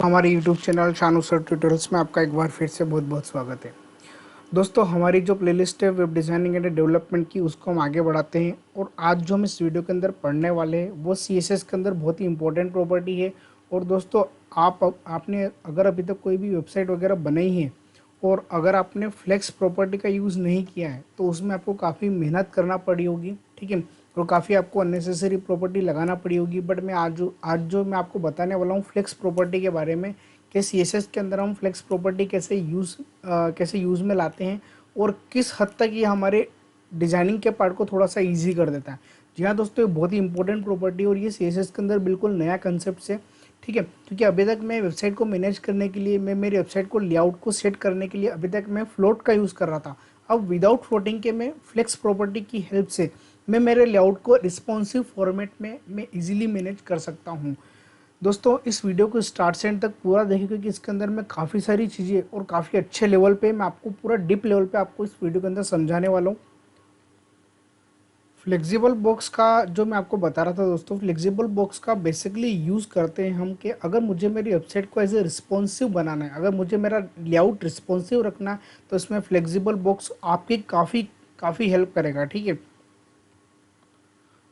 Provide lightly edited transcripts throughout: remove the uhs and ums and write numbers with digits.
हमारे YouTube channel Shanu sir tutorials में आपका एक बार फिर से बहुत बहुत स्वागत है। दोस्तों, हमारी जो प्लेलिस्ट है वेब डिज़ाइनिंग एंड डेवलपमेंट की, उसको हम आगे बढ़ाते हैं। और आज जो हम इस वीडियो के अंदर पढ़ने वाले हैं वो CSS के अंदर बहुत ही इंपॉर्टेंट प्रॉपर्टी है। और दोस्तों, आपने अगर अभी तक कोई भी वेबसाइट वगैरह बनाई है और अगर आपने फ्लेक्स प्रॉपर्टी का यूज़ नहीं किया है तो उसमें आपको काफ़ी मेहनत करना पड़ी होगी, ठीक है। और काफ़ी आपको अननेसेसरी प्रॉपर्टी लगाना पड़ी होगी। बट मैं आज जो मैं आपको बताने वाला हूँ फ्लेक्स प्रॉपर्टी के बारे में, कि CSS के अंदर हम फ्लेक्स प्रॉपर्टी कैसे यूज़ में लाते हैं और किस हद तक ये हमारे डिज़ाइनिंग के पार्ट को थोड़ा सा ईजी कर देता है। जी हाँ दोस्तों, ये बहुत ही इंपॉर्टेंट प्रॉपर्टी और ये CSS के अंदर बिल्कुल नया कंसेप्ट है, ठीक है। क्योंकि अभी तक मैं वेबसाइट को मैनेज करने के लिए, मैं मेरी वेबसाइट को लेआउट को सेट करने के लिए अभी तक मैं फ्लोट का यूज़ कर रहा था। अब विदाउट फ्लोटिंग के मैं फ्लेक्स प्रॉपर्टी की हेल्प से मैं मेरे लेआउट को रिस्पॉन्सिव फॉर्मेट में मैं इजीली मैनेज कर सकता हूँ। दोस्तों, इस वीडियो को स्टार्ट से एंड तक पूरा देखें, क्योंकि इसके अंदर मैं काफ़ी सारी चीज़ें और काफ़ी अच्छे लेवल पे मैं आपको पूरा डीप लेवल पे आपको इस वीडियो के अंदर समझाने वाला हूँ। फ्लेक्सिबल बॉक्स का जो मैं आपको बता रहा था दोस्तों, फ्लेक्सिबल बॉक्स का बेसिकली यूज़ करते हैं हम कि अगर मुझे मेरी वेबसाइट को एज ए रिस्पॉन्सिव बनाना है, अगर मुझे मेरा लेआउट रिस्पॉन्सिव रखना है, तो इसमें फ्लेक्सिबल बॉक्स आपकी काफ़ी काफ़ी हेल्प करेगा, ठीक है।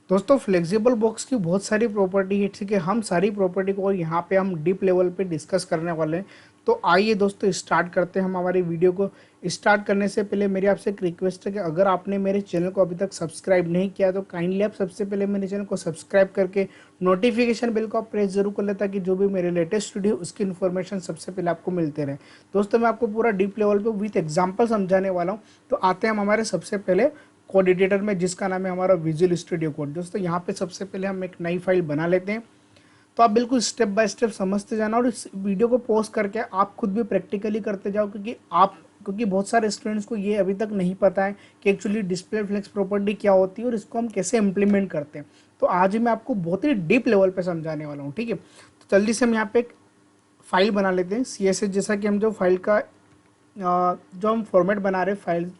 दोस्तों, फ्लेक्सिबल बॉक्स की बहुत सारी प्रॉपर्टी है, ठीक है। हम सारी प्रॉपर्टी को यहाँ पे हम डीप लेवल पे डिस्कस करने वाले हैं। तो आइए दोस्तों, स्टार्ट करते हैं हम हमारी वीडियो को। स्टार्ट करने से पहले मेरी आपसे एक रिक्वेस्ट है कि अगर आपने मेरे चैनल को अभी तक सब्सक्राइब नहीं किया तो काइंडली आप सबसे पहले मेरे चैनल को सब्सक्राइब करके नोटिफिकेशन बेल को आप प्रेस जरूर कर लें, ताकि जो भी मेरे लेटेस्ट वीडियो उसकी इन्फॉर्मेशन सबसे पहले आपको मिलते रहे। दोस्तों, मैं आपको पूरा डीप लेवल पे विथ एग्जांपल समझाने वाला हूँ। तो आते हैं हम हमारे सबसे पहले कोड एडिटर में, जिसका नाम है हमारा विजुअल स्टूडियो कोड। दोस्तों, यहाँ पे सबसे पहले हम एक नई फाइल बना लेते हैं। तो आप बिल्कुल स्टेप बाय स्टेप समझते जाना और इस वीडियो को पॉज करके आप खुद भी प्रैक्टिकली करते जाओ, क्योंकि बहुत सारे स्टूडेंट्स को ये अभी तक नहीं पता है कि एक्चुअली डिस्प्ले फ्लेक्स प्रॉपर्टी क्या होती है और इसको हम कैसे इम्प्लीमेंट करते हैं। तो आज मैं आपको बहुत ही डीप लेवल पे समझाने वाला हूँ, ठीक है। तो जल्दी से हम यहाँ पे एक फाइल बना लेते हैं CSS। जैसा कि हम जो फाइल का जो हम फॉर्मेट बना रहे हैं file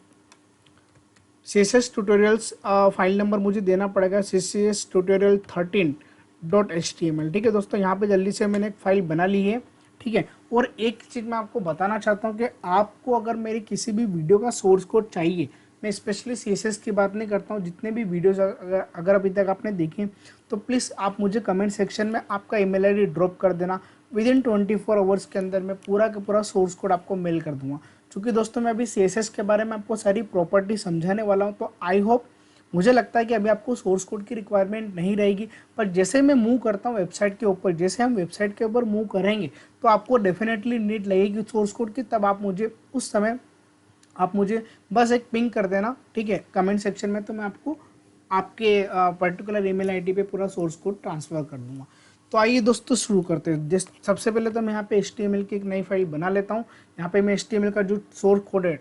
CSS tutorials, file number मुझे देना पड़ेगा CSS ट्यूटोरियल 13.html, ठीक है दोस्तों। यहाँ पे जल्दी से मैंने एक फाइल बना ली है, ठीक है। और एक चीज़ मैं आपको बताना चाहता हूँ कि आपको अगर मेरी किसी भी वीडियो का सोर्स कोड चाहिए, मैं स्पेशली CSS की बात नहीं करता हूँ, जितने भी वीडियोस अगर अभी तक आपने देखे तो प्लीज़ आप मुझे कमेंट सेक्शन में आपका ईमेल आईडी ड्रॉप कर देना। विद इन 24 आवर्स के अंदर मैं पूरा का पूरा सोर्स कोड आपको मेल कर दूंगा। क्योंकि दोस्तों, मैं अभी CSS के बारे में आपको सारी प्रॉपर्टी समझाने वाला हूँ, तो आई होप, मुझे लगता है कि अभी आपको सोर्स कोड की रिक्वायरमेंट नहीं रहेगी। पर जैसे मैं मूव करता हूँ वेबसाइट के ऊपर, जैसे हम वेबसाइट के ऊपर मूव करेंगे तो आपको डेफिनेटली नीड लगेगी सोर्स कोड की। तब आप मुझे उस समय आप मुझे बस एक पिंग कर देना, ठीक है, कमेंट सेक्शन में। तो मैं आपको आपके पर्टिकुलर ईमेल आईडी पे पूरा सोर्स कोड ट्रांसफ़र कर दूंगा। तो आइए दोस्तों, शुरू करते हैं। जिस सबसे पहले तो मैं यहाँ पे HTML की एक नई फाइल बना लेता हूँ। यहाँ पे मैं HTML का जो सोर्स कोड है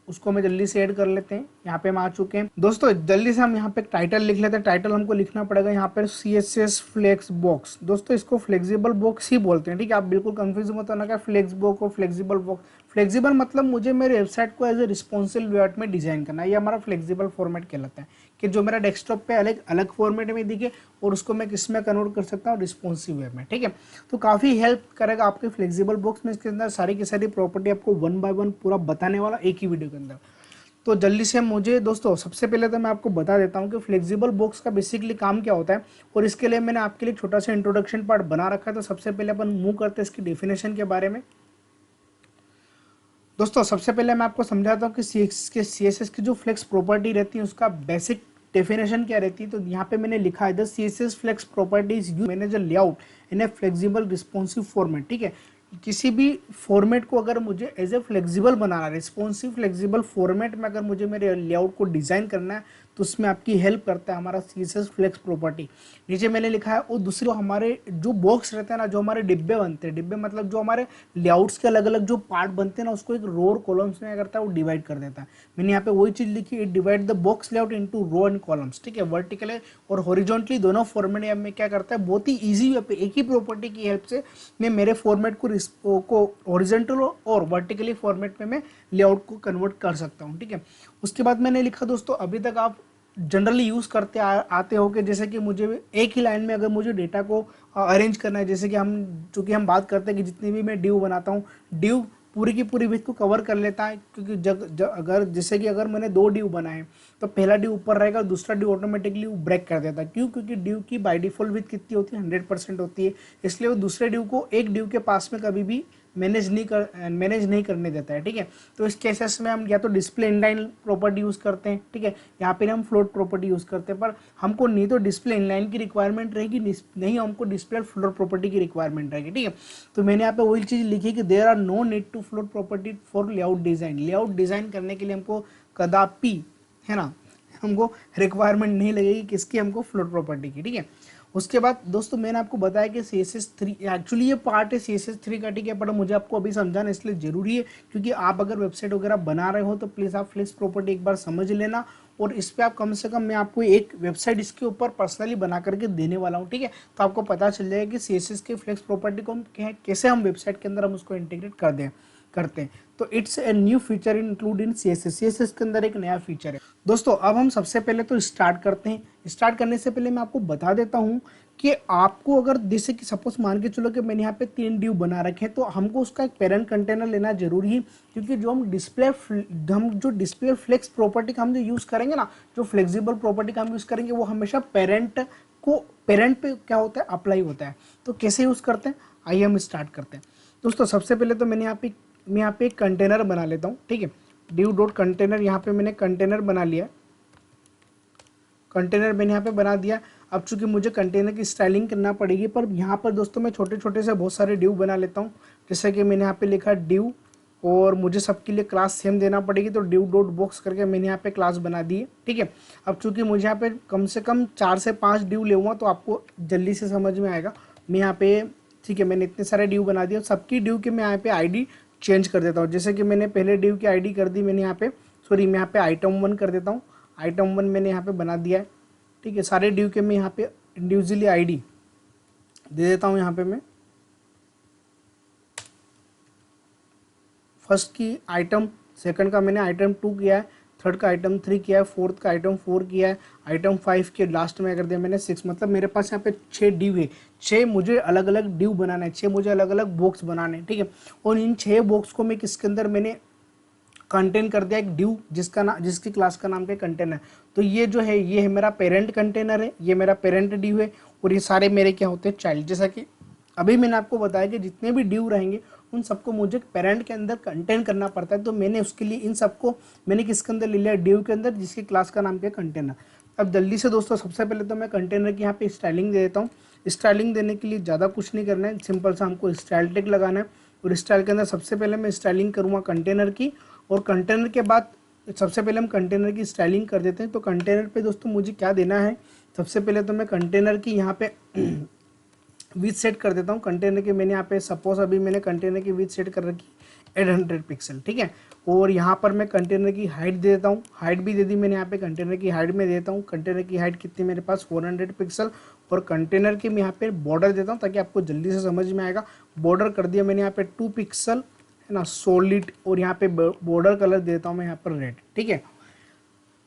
उसको मैं जल्दी से ऐड कर लेते हैं। यहाँ पे हम आ चुके हैं दोस्तों। जल्दी से हम यहाँ पे एक टाइटल लिख लेते हैं। टाइटल हमको लिखना पड़ेगा यहाँ पर CSS फ्लेक्स बॉक्स। दोस्तों, इसको फ्लेक्सिबल बॉक्स ही बोलते हैं, ठीक है। आप बिल्कुल कंफ्यूज मत होना क्या फ्लेक्स बॉक्स और फ्लेक्सिबल बॉक्स। फ्लेक्सिबल मतलब मुझे मेरे वेबसाइट को एज ए रिस्पॉन्सिव लेआउट में डिजाइन करना है। ये हमारा फ्लेक्सिबल फॉर्मेट कहलाता है, कि जो मेरा डेस्कटॉप पे अलग अलग फॉर्मेट में दिखे और उसको मैं किस में कन्वर्ट कर सकता हूँ, रिस्पॉन्सिव वे में, ठीक है। तो काफ़ी हेल्प करेगा आपके फ्लेक्सिबल बॉक्स में। इसके अंदर सारी की सारी प्रॉपर्टी आपको वन बाय वन पूरा बताने वाला एक ही वीडियो के अंदर। तो जल्दी से मुझे दोस्तों, सबसे पहले तो मैं आपको बता देता हूँ कि फ्लेक्सिबल बॉक्स का बेसिकली काम क्या होता है, और इसके लिए मैंने आपके लिए छोटा सा इंट्रोडक्शन पार्ट बना रखा है। तो सबसे पहले अपन मूव करते हैं इसकी डेफिनेशन के बारे में। दोस्तों, सबसे पहले मैं आपको समझाता हूँ कि CSS की जो फ्लेक्स प्रॉपर्टी रहती है उसका बेसिक डेफिनेशन क्या रहती है। तो यहाँ पे मैंने लिखा है the CSS flex properties you manage a layout in a flexible responsive format, ठीक है। किसी भी फॉर्मेट को अगर मुझे एज ए फ्लेक्सिबल बनाना है, रिस्पॉन्सिव फ्लेक्सिबल फॉर्मेट में अगर मुझे मेरे लेआउट को डिज़ाइन करना है, तो उसमें आपकी हेल्प करता है हमारा CSS फ्लेक्स प्रॉपर्टी। नीचे मैंने लिखा है। और दूसरी हमारे जो बॉक्स रहते हैं ना, जो हमारे डिब्बे बनते हैं, डिब्बे मतलब जो हमारे लेआउट्स के अलग अलग जो पार्ट बनते हैं ना, उसको एक रो और कॉलम्स में करता है, वो डिवाइड कर देता है। मैंने यहाँ पे वही चीज़ लिखी, it divide the box layout into row and columns, ठीक है। वर्टिकल और हॉरिजॉन्टली दोनों फॉर्मेट में क्या करता है, बहुत ही ईजी वे पे एक ही प्रॉपर्टी की हेल्प से मैं मेरे फॉर्मेट को हॉरिजॉन्टल और वर्टिकली फॉर्मेट में मैं लेआउट को कन्वर्ट कर सकता हूँ, ठीक है। उसके बाद मैंने लिखा दोस्तों, अभी तक आप जनरली यूज़ करते आते हो कि जैसे कि मुझे एक ही लाइन में अगर मुझे डेटा को अरेंज करना है। जैसे कि हम चूंकि हम बात करते हैं कि जितनी भी मैं ड्यू बनाता हूँ, ड्यू पूरी की पूरी विथ को कवर कर लेता है, क्योंकि अगर जैसे कि अगर मैंने 2 ड्यू बनाए तो पहला ड्यू ऊपर रहेगा और दूसरा ड्यू ऑटोमेटिकली ब्रेक कर देता है। क्यों? क्योंकि ड्यू की बाय डिफॉल्ट विथ कितनी होती है, 100% होती है। इसलिए वो दूसरे ड्यू को एक ड्यू के पास में कभी भी मैनेज नहीं करने देता है। ठीक है, तो इस केसेस में हम या तो डिस्प्ले इनलाइन प्रॉपर्टी यूज करते हैं, ठीक है, यहाँ पे हम फ्लोट प्रॉपर्टी यूज करते हैं। पर हमको नहीं तो डिस्प्ले इनलाइन की रिक्वायरमेंट रहेगी, नहीं हमको डिस्प्ले फ्लोट प्रॉपर्टी की रिक्वायरमेंट रहेगी। ठीक है, तो मैंने यहाँ पे वही चीज लिखी कि there are no need to float property for layout design. Layout design करने के लिए हमको कदापि, है ना, हमको रिक्वायरमेंट नहीं लगेगी किसकी, हमको फ्लोट प्रॉपर्टी की। ठीक है, उसके बाद दोस्तों मैंने आपको बताया कि CSS3 एक्चुअली ये पार्ट है CSS3 का, ठीक है, पर मुझे आपको अभी समझाना इसलिए जरूरी है क्योंकि आप अगर वेबसाइट वगैरह बना रहे हो तो प्लीज़ आप फ्लेक्स प्रॉपर्टी एक बार समझ लेना, और इस पर आप कम से कम मैं आपको एक वेबसाइट इसके ऊपर पर्सनली बना करके देने वाला हूँ। ठीक है, तो आपको पता चल जाएगा कि CSS के फ्लेक्स प्रॉपर्टी को हम कैसे हम वेबसाइट के अंदर हम उसको इंटीग्रेट करते हैं। तो it's a new feature include in CSS के अंदर एक नया फीचर है। दोस्तों अब हम सबसे पहले तो स्टार्ट करते हैं। स्टार्ट करने से पहले मैं आपको बता देता हूं कि आपको अगर जैसे कि सपोज मान के चलो कि मैंने यहाँ पे 3 ड्यू बना रखे हैं, तो हमको उसका एक पेरेंट कंटेनर लेना जरूरी है, क्योंकि जो हम डिस्प्ले फ्लेक्स प्रॉपर्टी का हम जो यूज करेंगे ना, जो फ्लेक्सिबल प्रॉपर्टी का हम यूज करेंगे वो हमेशा पेरेंट पे क्या होता है, अप्लाई होता है। तो कैसे यूज करते हैं, आइए हम स्टार्ट करते हैं। दोस्तों सबसे पहले तो मैं यहाँ पे एक कंटेनर बना लेता हूँ। ठीक है, ड्यू डॉट कंटेनर, यहाँ पे मैंने कंटेनर बना लिया, कंटेनर मैंने यहाँ पे बना दिया। अब चूंकि मुझे कंटेनर की स्टाइलिंग करना पड़ेगी, पर यहाँ पर दोस्तों मैं छोटे छोटे से बहुत सारे ड्यू बना लेता हूँ। जैसे कि मैंने यहाँ पे लिखा ड्यू, और मुझे सबके लिए क्लास सेम देना पड़ेगी, तो ड्यू डॉट बॉक्स करके मैंने यहाँ पे क्लास बना दी है। ठीक है, अब चूंकि मुझे यहाँ पे कम से कम 4 से 5 ड्यू लेऊंगा तो आपको जल्दी से समझ में आएगा। मैं यहाँ पे, ठीक है, मैंने इतने सारे ड्यू बना दिए, सबकी ड्यू के मैं यहाँ पे ID चेंज कर देता हूँ। जैसे कि मैंने पहले ड्यू की ID कर दी, मैंने यहाँ पे सॉरी मैं यहाँ पे आइटम 1 कर देता हूँ। आइटम 1 मैंने यहाँ पे बना दिया है। ठीक है, सारे ड्यू के मैं यहाँ पे इंडिविजुअली ID दे देता हूँ। यहाँ पे मैं फर्स्ट की आइटम, सेकंड का मैंने आइटम 2 किया है, थर्ड का आइटम 3 किया है, फोर्थ का आइटम 4 किया है, आइटम 5 के लास्ट में कर दिया मैंने 6। मतलब मेरे पास यहाँ पे 6 ड्यू है, 6 मुझे अलग अलग ड्यू बनाना है, 6 मुझे अलग अलग बॉक्स बनाने हैं। ठीक है, और इन 6 बॉक्स को मैं किसके अंदर मैंने कंटेन कर दिया, एक ड्यू जिसकी क्लास का नाम क्या कंटेनर। तो ये जो है ये है मेरा पेरेंट कंटेनर है, ये मेरा पेरेंट ड्यू है, और ये सारे मेरे क्या होते हैं, चाइल्ड। जैसा कि अभी मैंने आपको बताया कि जितने भी ड्यू रहेंगे उन सबको मुझे पेरेंट के अंदर कंटेन करना पड़ता है। तो मैंने उसके लिए इन सबको मैंने किसके अंदर ले लिया, ड्यू के अंदर, जिसकी क्लास का नाम क्या कंटेनर। अब जल्दी से दोस्तों सबसे पहले तो मैं कंटेनर की यहाँ पे स्टाइलिंग दे देता हूँ। स्टाइलिंग देने के लिए ज़्यादा कुछ नहीं करना है, सिंपल सा हमको स्टाइल टैग लगाना है, और स्टाइल के अंदर सबसे पहले मैं स्टाइलिंग करूँगा कंटेनर की, और कंटेनर के बाद सबसे पहले हम कंटेनर की स्टाइलिंग कर देते हैं। तो कंटेनर पे दोस्तों मुझे क्या देना है, सबसे पहले तो मैं कंटेनर की यहाँ पे विथ सेट कर देता हूँ। कंटेनर के मैंने यहाँ पे सपोज अभी मैंने कंटेनर की विथ सेट कर रखी 800 पिक्सल। ठीक है, और यहाँ पर मैं कंटेनर की हाइट दे देता हूँ, हाइट भी दे दी मैंने यहाँ पे, कंटेनर की हाइट में देता हूँ। कंटेनर की हाइट कितनी मेरे पास 400 पिक्सल, और कंटेनर के मैं यहाँ पे बॉर्डर देता हूँ ताकि आपको जल्दी से समझ में आएगा। बॉर्डर कर दिया मैंने यहाँ पे 2 पिक्सल, है ना, सॉलिड, और यहाँ पे बॉर्डर कलर देता हूँ मैं यहाँ पर रेड। ठीक है,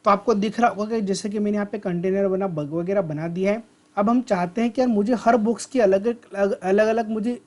तो आपको दिख रहा होगा कि जैसे कि मैंने यहाँ पे कंटेनर बना बग वगैरह बना दिया है। अब हम चाहते हैं कि यार मुझे हर बॉक्स की अलग अलग मुझे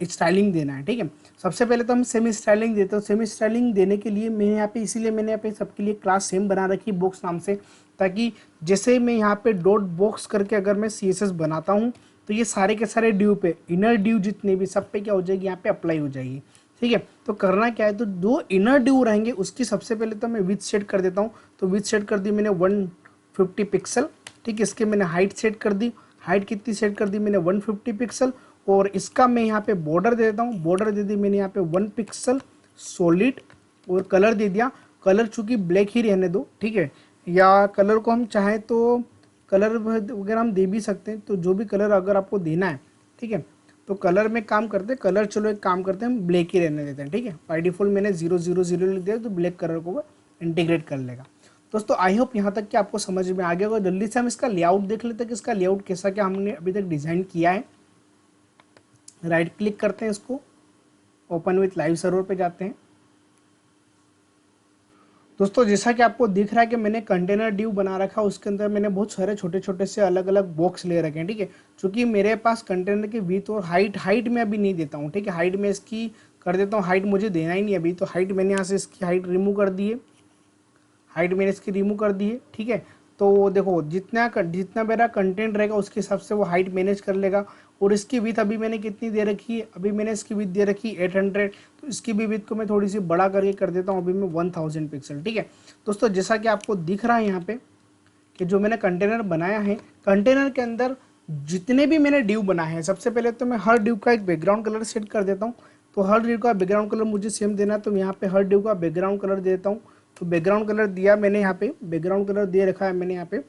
स्टाइलिंग देना है। ठीक है, सबसे पहले तो हम सेमी स्टाइलिंग देते हैं। सेमी स्टाइलिंग देने के लिए मैंने यहाँ पे, इसीलिए मैंने यहाँ पे सबके लिए क्लास सेम बना रखी बॉक्स नाम से, ताकि जैसे मैं यहाँ पे डॉट बॉक्स करके अगर मैं CSS बनाता हूँ तो ये सारे के सारे ड्यू पे, इनर ड्यू जितने भी, सब पे क्या हो जाएगी, यहाँ पे अप्लाई हो जाएगी। ठीक है, तो करना क्या है, तो जो इनर ड्यू रहेंगे उसकी सबसे पहले तो मैं विथ सेट कर देता हूँ। तो विथ सेट कर दी मैंने 150 पिक्सल। ठीक है, इसके मैंने हाइट सेट कर दी, हाइट कितनी सेट कर दी मैंने 150 पिक्सल, और इसका मैं यहाँ पे बॉर्डर दे देता हूँ। बॉर्डर दे दी मैंने यहाँ पे 1 पिक्सल सॉलिड, और कलर दे दिया, कलर चूंकि ब्लैक ही रहने दो। ठीक है, या कलर को हम चाहें तो कलर वगैरह हम दे भी सकते हैं, तो जो भी कलर अगर आपको देना है, ठीक है, तो कलर में काम करते हैं, कलर चलो एक काम करते हैं, हम ब्लैक ही रहने देते हैं। ठीक है, बाय डिफॉल्ट मैंने 000 लिख दिया, तो ब्लैक कलर को वो इंटीग्रेट कर लेगा। दोस्तों आई होप यहाँ तक कि आपको समझ में आ गया होगा। जल्दी से हम इसका लेआउट देख लेते हैं कि इसका लेआउट कैसा क्या हमने अभी तक डिजाइन किया है। राइट क्लिक करते हैं, इसको ओपन विथ लाइव सर्वर पे जाते हैं, दोस्तों जैसा कि आपको दिख रहा है कि मैंने कंटेनर ड्यू बना रखा है, उसके अंदर मैंने बहुत सारे छोटे छोटे से अलग अलग बॉक्स ले रखे हैं। ठीक है, चूंकि मेरे पास कंटेनर की विड्थ और हाइट में अभी नहीं देता हूँ। ठीक है, हाइट में इसकी कर देता हूँ, हाइट मुझे देना ही नहीं अभी, तो हाइट मैंने यहाँ से इसकी हाइट रिमूव कर दी है, हाइट मैंने इसकी रिमूव कर दी है। ठीक है, तो देखो जितना मेरा कंटेंट रहेगा उसके हिसाब से वो हाइट मैनेज कर लेगा। और इसकी विथ अभी मैंने कितनी दे रखी है, अभी मैंने इसकी विथ दे रखी है 800, तो इसकी भी विथ को मैं थोड़ी सी बड़ा करके कर देता हूँ, अभी मैं 1000 पिक्सल। ठीक है दोस्तों, जैसा कि आपको दिख रहा है यहाँ पे कि जो मैंने कंटेनर बनाया है, कंटेनर के अंदर जितने भी मैंने ड्यू बनाए हैं, सबसे पहले तो मैं हर ड्यू का एक बैकग्राउंड कलर सेट कर देता हूँ। तो हर ड्यू का बैकग्राउंड कलर मुझे सेम देना है, तो मैं यहाँ पे हर ड्यू का बैकग्राउंड कलर देता हूँ। तो बैकग्राउंड कलर दिया मैंने यहाँ पे, बैकग्राउंड कलर दे रखा है मैंने यहाँ पे,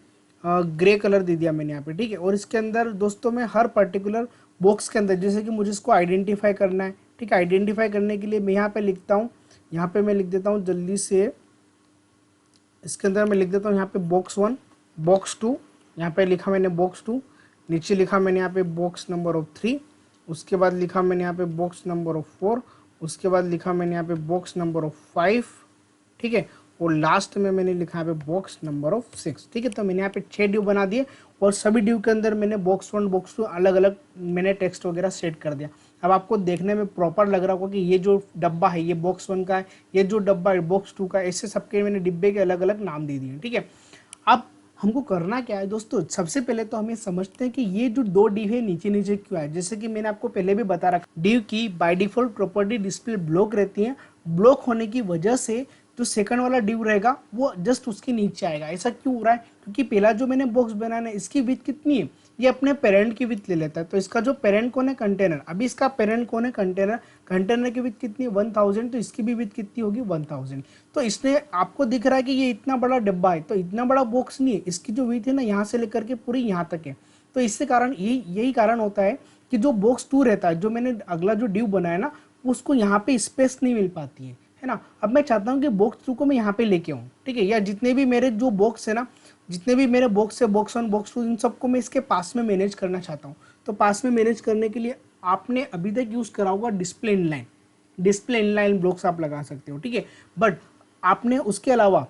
ग्रे कलर दे दिया मैंने यहाँ पे। ठीक है, और इसके अंदर दोस्तों मैं हर पर्टिकुलर बॉक्स के अंदर, जैसे कि मुझे इसको आइडेंटिफाई करना है। ठीक है, आइडेंटिफाई करने के लिए मैं यहाँ पे लिखता हूँ, यहाँ पे मैं लिख देता हूँ जल्दी से, इसके अंदर मैं लिख देता हूँ यहाँ पे बॉक्स 1, बॉक्स 2, यहाँ पे लिखा मैंने बॉक्स 2, नीचे लिखा मैंने यहाँ पे बॉक्स नंबर ऑफ 3, उसके बाद लिखा मैंने यहाँ पे बॉक्स नंबर ऑफ 4, उसके बाद लिखा मैंने यहाँ पे बॉक्स नंबर ऑफ 5। ठीक है, और लास्ट में मैंने लिखा है बॉक्स नंबर ऑफ 6। ठीक है, तो मैंने यहाँ पे 6 ड्यू बना दिए, और सभी ड्यू के अंदर मैंने बॉक्स 1 बॉक्स 2 अलग अलग मैंने टेक्स्ट वगैरह सेट कर दिया। अब आपको देखने में प्रॉपर लग रहा होगा कि ये जो डब्बा है ये बॉक्स 1 का है, ये जो डब्बा है बॉक्स 2 का है, ऐसे सबके मैंने डिब्बे के अलग अलग नाम दे दिए। ठीक है, अब हमको करना क्या है दोस्तों, सबसे पहले तो हमें समझते हैं कि ये जो दो डिव है नीचे नीचे क्यों है। जैसे कि मैंने आपको पहले भी बता रखा, डिव की by default property display block रहती है। ब्लॉक होने की वजह से जो सेकंड वाला डिव रहेगा वो जस्ट उसके नीचे आएगा। ऐसा क्यों हो रहा है, क्योंकि पहला जो मैंने बॉक्स बनाया है इसकी विड्थ कितनी है, ये अपने पेरेंट की विड्थ ले लेता है। तो इसका जो पेरेंट कौन है, कंटेनर, अभी इसका पेरेंट कौन है, कंटेनर, कंटेनर की विड्थ कितनी है 1000, तो इसकी भी विड्थ कितनी होगी 1000। तो इसने आपको दिख रहा है कि ये इतना बड़ा डब्बा है, तो इतना बड़ा बॉक्स नहीं है, इसकी जो विड्थ है ना यहाँ से लेकर के पूरी यहाँ तक है। तो इससे कारण यही कारण होता है कि जो बॉक्स 2 रहता है, जो मैंने अगला जो डिव बनाया ना, उसको यहाँ पे स्पेस नहीं मिल पाती है ना। अब मैं चाहता हूँ कि बॉक्स 2 को मैं यहाँ पे लेके आऊँ। ठीक है, या जितने भी मेरे जो बॉक्स है ना, जितने भी मेरे बॉक्स है, बॉक्स 1 बॉक्स 2, इन सबको मैं इसके पास में मैनेज करना चाहता हूँ। तो पास में मैनेज करने के लिए आपने अभी तक यूज़ करा होगा display inline, display inline blocks आप लगा सकते हो। ठीक है, बट आपने उसके अलावा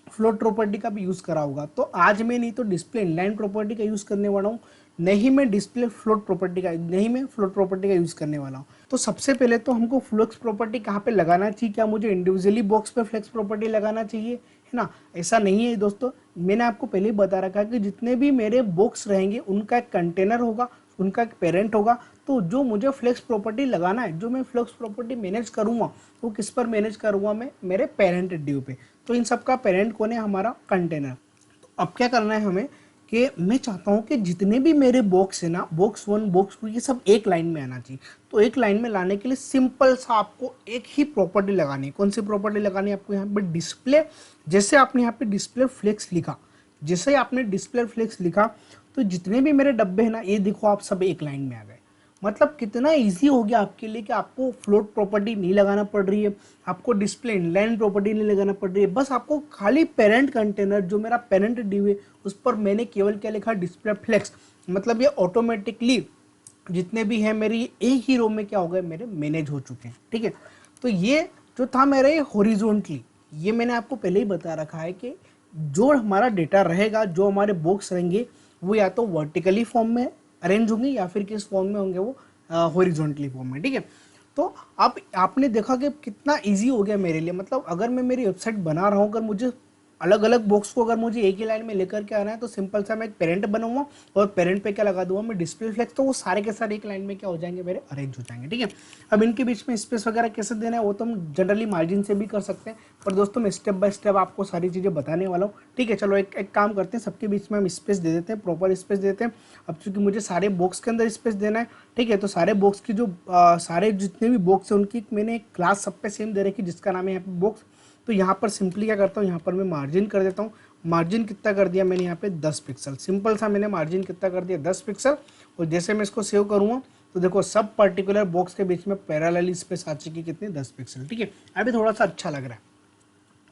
फ्लोट प्रॉपर्टी का भी यूज़ करा होगा। तो आज मैं नहीं तो डिस्प्ले इनलाइन प्रॉपर्टी का यूज़ करने वाला हूँ, नहीं मैं डिस्प्ले फ्लोट प्रॉपर्टी का, नहीं मैं फ्लोट प्रॉपर्टी का यूज़ करने वाला हूँ। तो सबसे पहले तो हमको फ्लेक्स प्रॉपर्टी कहाँ पे लगाना चाहिए, क्या मुझे इंडिविजुअली बॉक्स पे फ्लेक्स प्रॉपर्टी लगाना चाहिए, है ना। ऐसा नहीं है दोस्तों, मैंने आपको पहले ही बता रखा है कि जितने भी मेरे बॉक्स रहेंगे उनका एक कंटेनर होगा, उनका एक पेरेंट होगा। तो जो मुझे फ्लेक्स प्रॉपर्टी लगाना है, जो मैं फ्लेक्स प्रॉपर्टी मैनेज करूँगा, वो किस पर मैनेज करूँगा, मैं मेरे पेरेंट ड्यू पे। तो इन सब का पेरेंट कौन है, हमारा कंटेनर। तो अब क्या करना है हमें कि मैं चाहता हूँ कि जितने भी मेरे बॉक्स है ना, बॉक्स 1 बॉक्स 2, ये सब एक लाइन में आना चाहिए। तो एक लाइन में लाने के लिए सिंपल सा आपको एक ही प्रॉपर्टी लगानी है। कौन सी प्रॉपर्टी लगानी है आपको, यहाँ पे डिस्प्ले, जैसे आपने यहाँ पे डिस्प्ले फ्लेक्स लिखा, जैसे ही आपने डिस्प्ले फ्लेक्स लिखा, तो जितने भी मेरे डब्बे हैं ना, ये देखो आप सब एक लाइन में आ गए। मतलब कितना इजी हो गया आपके लिए कि आपको फ्लोट प्रॉपर्टी नहीं लगाना पड़ रही है, आपको डिस्प्ले इनलाइन प्रॉपर्टी नहीं लगाना पड़ रही है। बस आपको खाली पेरेंट कंटेनर, जो मेरा पेरेंट ड्यू है, उस पर मैंने केवल क्या लिखा, डिस्प्ले फ्लेक्स। मतलब ये ऑटोमेटिकली जितने भी हैं मेरी एक ही रो में क्या हो गए, मेरे मैनेज हो चुके हैं। ठीक है, तो ये जो था मेरे हॉरिजॉन्टली, ये मैंने आपको पहले ही बता रखा है कि जो हमारा डेटा रहेगा, जो हमारे बॉक्स रहेंगे, वो या तो वर्टिकली फॉर्म में अरेंज होंगे या फिर किस फॉर्म में होंगे, वो हॉरिजॉन्टली फॉर्म में। ठीक है, तो अब आपने देखा कि कितना इजी हो गया मेरे लिए। मतलब अगर मैं मेरी वेबसाइट बना रहा हूँ, अगर मुझे अलग अलग बॉक्स को अगर मुझे एक ही लाइन में लेकर के आना है, तो सिंपल सा मैं एक पेरेंट बनाऊंगा और पेरेंट पे क्या लगा दूंगा, मैं डिस्प्ले फ्लेक्स, तो वो सारे के सारे एक लाइन में क्या हो जाएंगे, मेरे अरेंज हो जाएंगे। ठीक है, अब इनके बीच में स्पेस वगैरह कैसे देना है वो तो हम जनरली मार्जिन से भी कर सकते हैं, पर दोस्तों मैं स्टेप बाय स्टेप आपको सारी चीज़ें बताने वाला हूँ। ठीक है, चलो एक काम करते हैं, सबके बीच में हम स्पेस दे देते हैं, प्रॉपर स्पेस देते हैं। अब चूंकि मुझे सारे बॉक्स के अंदर स्पेस देना है, ठीक है, तो सारे बॉक्स की जो सारे जितने भी बॉक्स हैं उनकी मैंने एक क्लास सब पे सेम दे रखी, जिसका नाम है यहाँ पे बॉक्स। तो यहाँ पर सिंपली क्या करता हूँ, यहाँ पर मैं मार्जिन कर देता हूँ। मार्जिन कितना कर दिया मैंने यहाँ पे 10 पिक्सल, सिंपल सा मैंने मार्जिन कितना कर दिया 10 पिक्सल। और जैसे मैं इसको सेव करूँगा तो देखो सब पर्टिकुलर बॉक्स के बीच में पैरेलल स्पेस आ चुकी कितनी 10 पिक्सल। ठीक है, अभी थोड़ा सा अच्छा लग रहा है,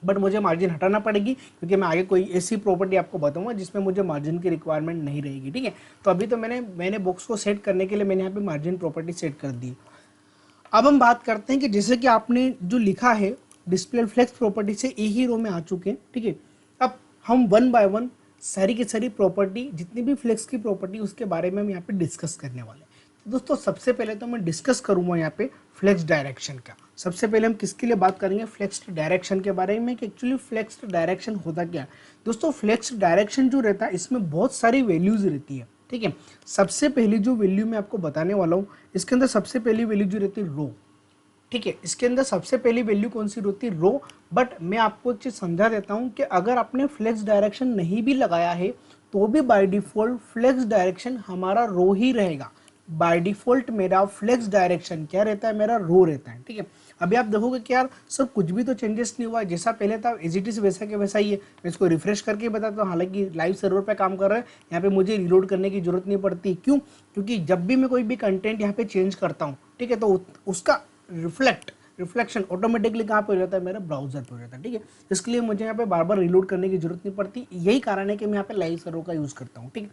बट मुझे मार्जिन हटाना पड़ेगी क्योंकि मैं आगे कोई ऐसी प्रॉपर्टी आपको बताऊंगा जिसमें मुझे मार्जिन की रिक्वायरमेंट नहीं रहेगी। ठीक है, तो अभी तो मैंने बॉक्स को सेट करने के लिए मैंने यहाँ पे मार्जिन प्रॉपर्टी सेट कर दी। अब हम बात करते हैं कि जैसे कि आपने जो लिखा है डिस्प्ले फ्लेक्स प्रॉपर्टी से एक ही रो में आ चुके हैं। ठीक है, अब हम वन बाय वन सारी की सारी प्रॉपर्टी, जितनी भी फ्लेक्स की प्रॉपर्टी उसके बारे में हम यहाँ पे डिस्कस करने वाले हैं। तो दोस्तों सबसे पहले तो मैं डिस्कस करूंगा यहाँ पे फ्लेक्स डायरेक्शन का। सबसे पहले हम किसके लिए बात करेंगे, फ्लेक्स डायरेक्शन के बारे में कि एक्चुअली फ्लेक्स डायरेक्शन होता क्या है। दोस्तों फ्लेक्स डायरेक्शन जो रहता है इसमें बहुत सारी वैल्यूज रहती है। ठीक है, सबसे पहली जो वैल्यू मैं आपको बताने वाला हूँ, इसके अंदर सबसे पहली वैल्यू जो रहती है रो। ठीक है, इसके अंदर सबसे पहली वैल्यू कौन सी होती है, रो। बट मैं आपको एक चीज समझा देता हूं कि अगर आपने फ्लेक्स डायरेक्शन नहीं भी लगाया है तो भी बाय डिफॉल्ट फ्लेक्स डायरेक्शन हमारा रो ही रहेगा। बाय डिफॉल्ट मेरा फ्लेक्स डायरेक्शन क्या रहता है, मेरा रो रहता है। ठीक है, अभी आप देखोगे कि यार सर कुछ भी तो चेंजेस नहीं हुआ है, जैसा पहले था एज इट इज वैसा के वैसा ही है। मैं इसको रिफ्रेश करके बताता हूँ, हालांकि लाइव सर्वर पे काम कर रहा है, यहाँ पे मुझे रिलोड करने की जरूरत नहीं पड़ती। क्यों, क्योंकि जब भी मैं कोई भी कंटेंट यहाँ पे चेंज करता हूँ, ठीक है, तो उसका रिफ्लेक्शन ऑटोमेटिकली कहाँ पे हो जाता है, मेरे ब्राउजर पे हो जाता है। ठीक है, इसके लिए मुझे यहाँ पे बार बार रिलोड करने की जरूरत नहीं पड़ती। यही कारण है कि मैं यहाँ पे लाइव सर्वर का यूज करता हूँ। ठीक है,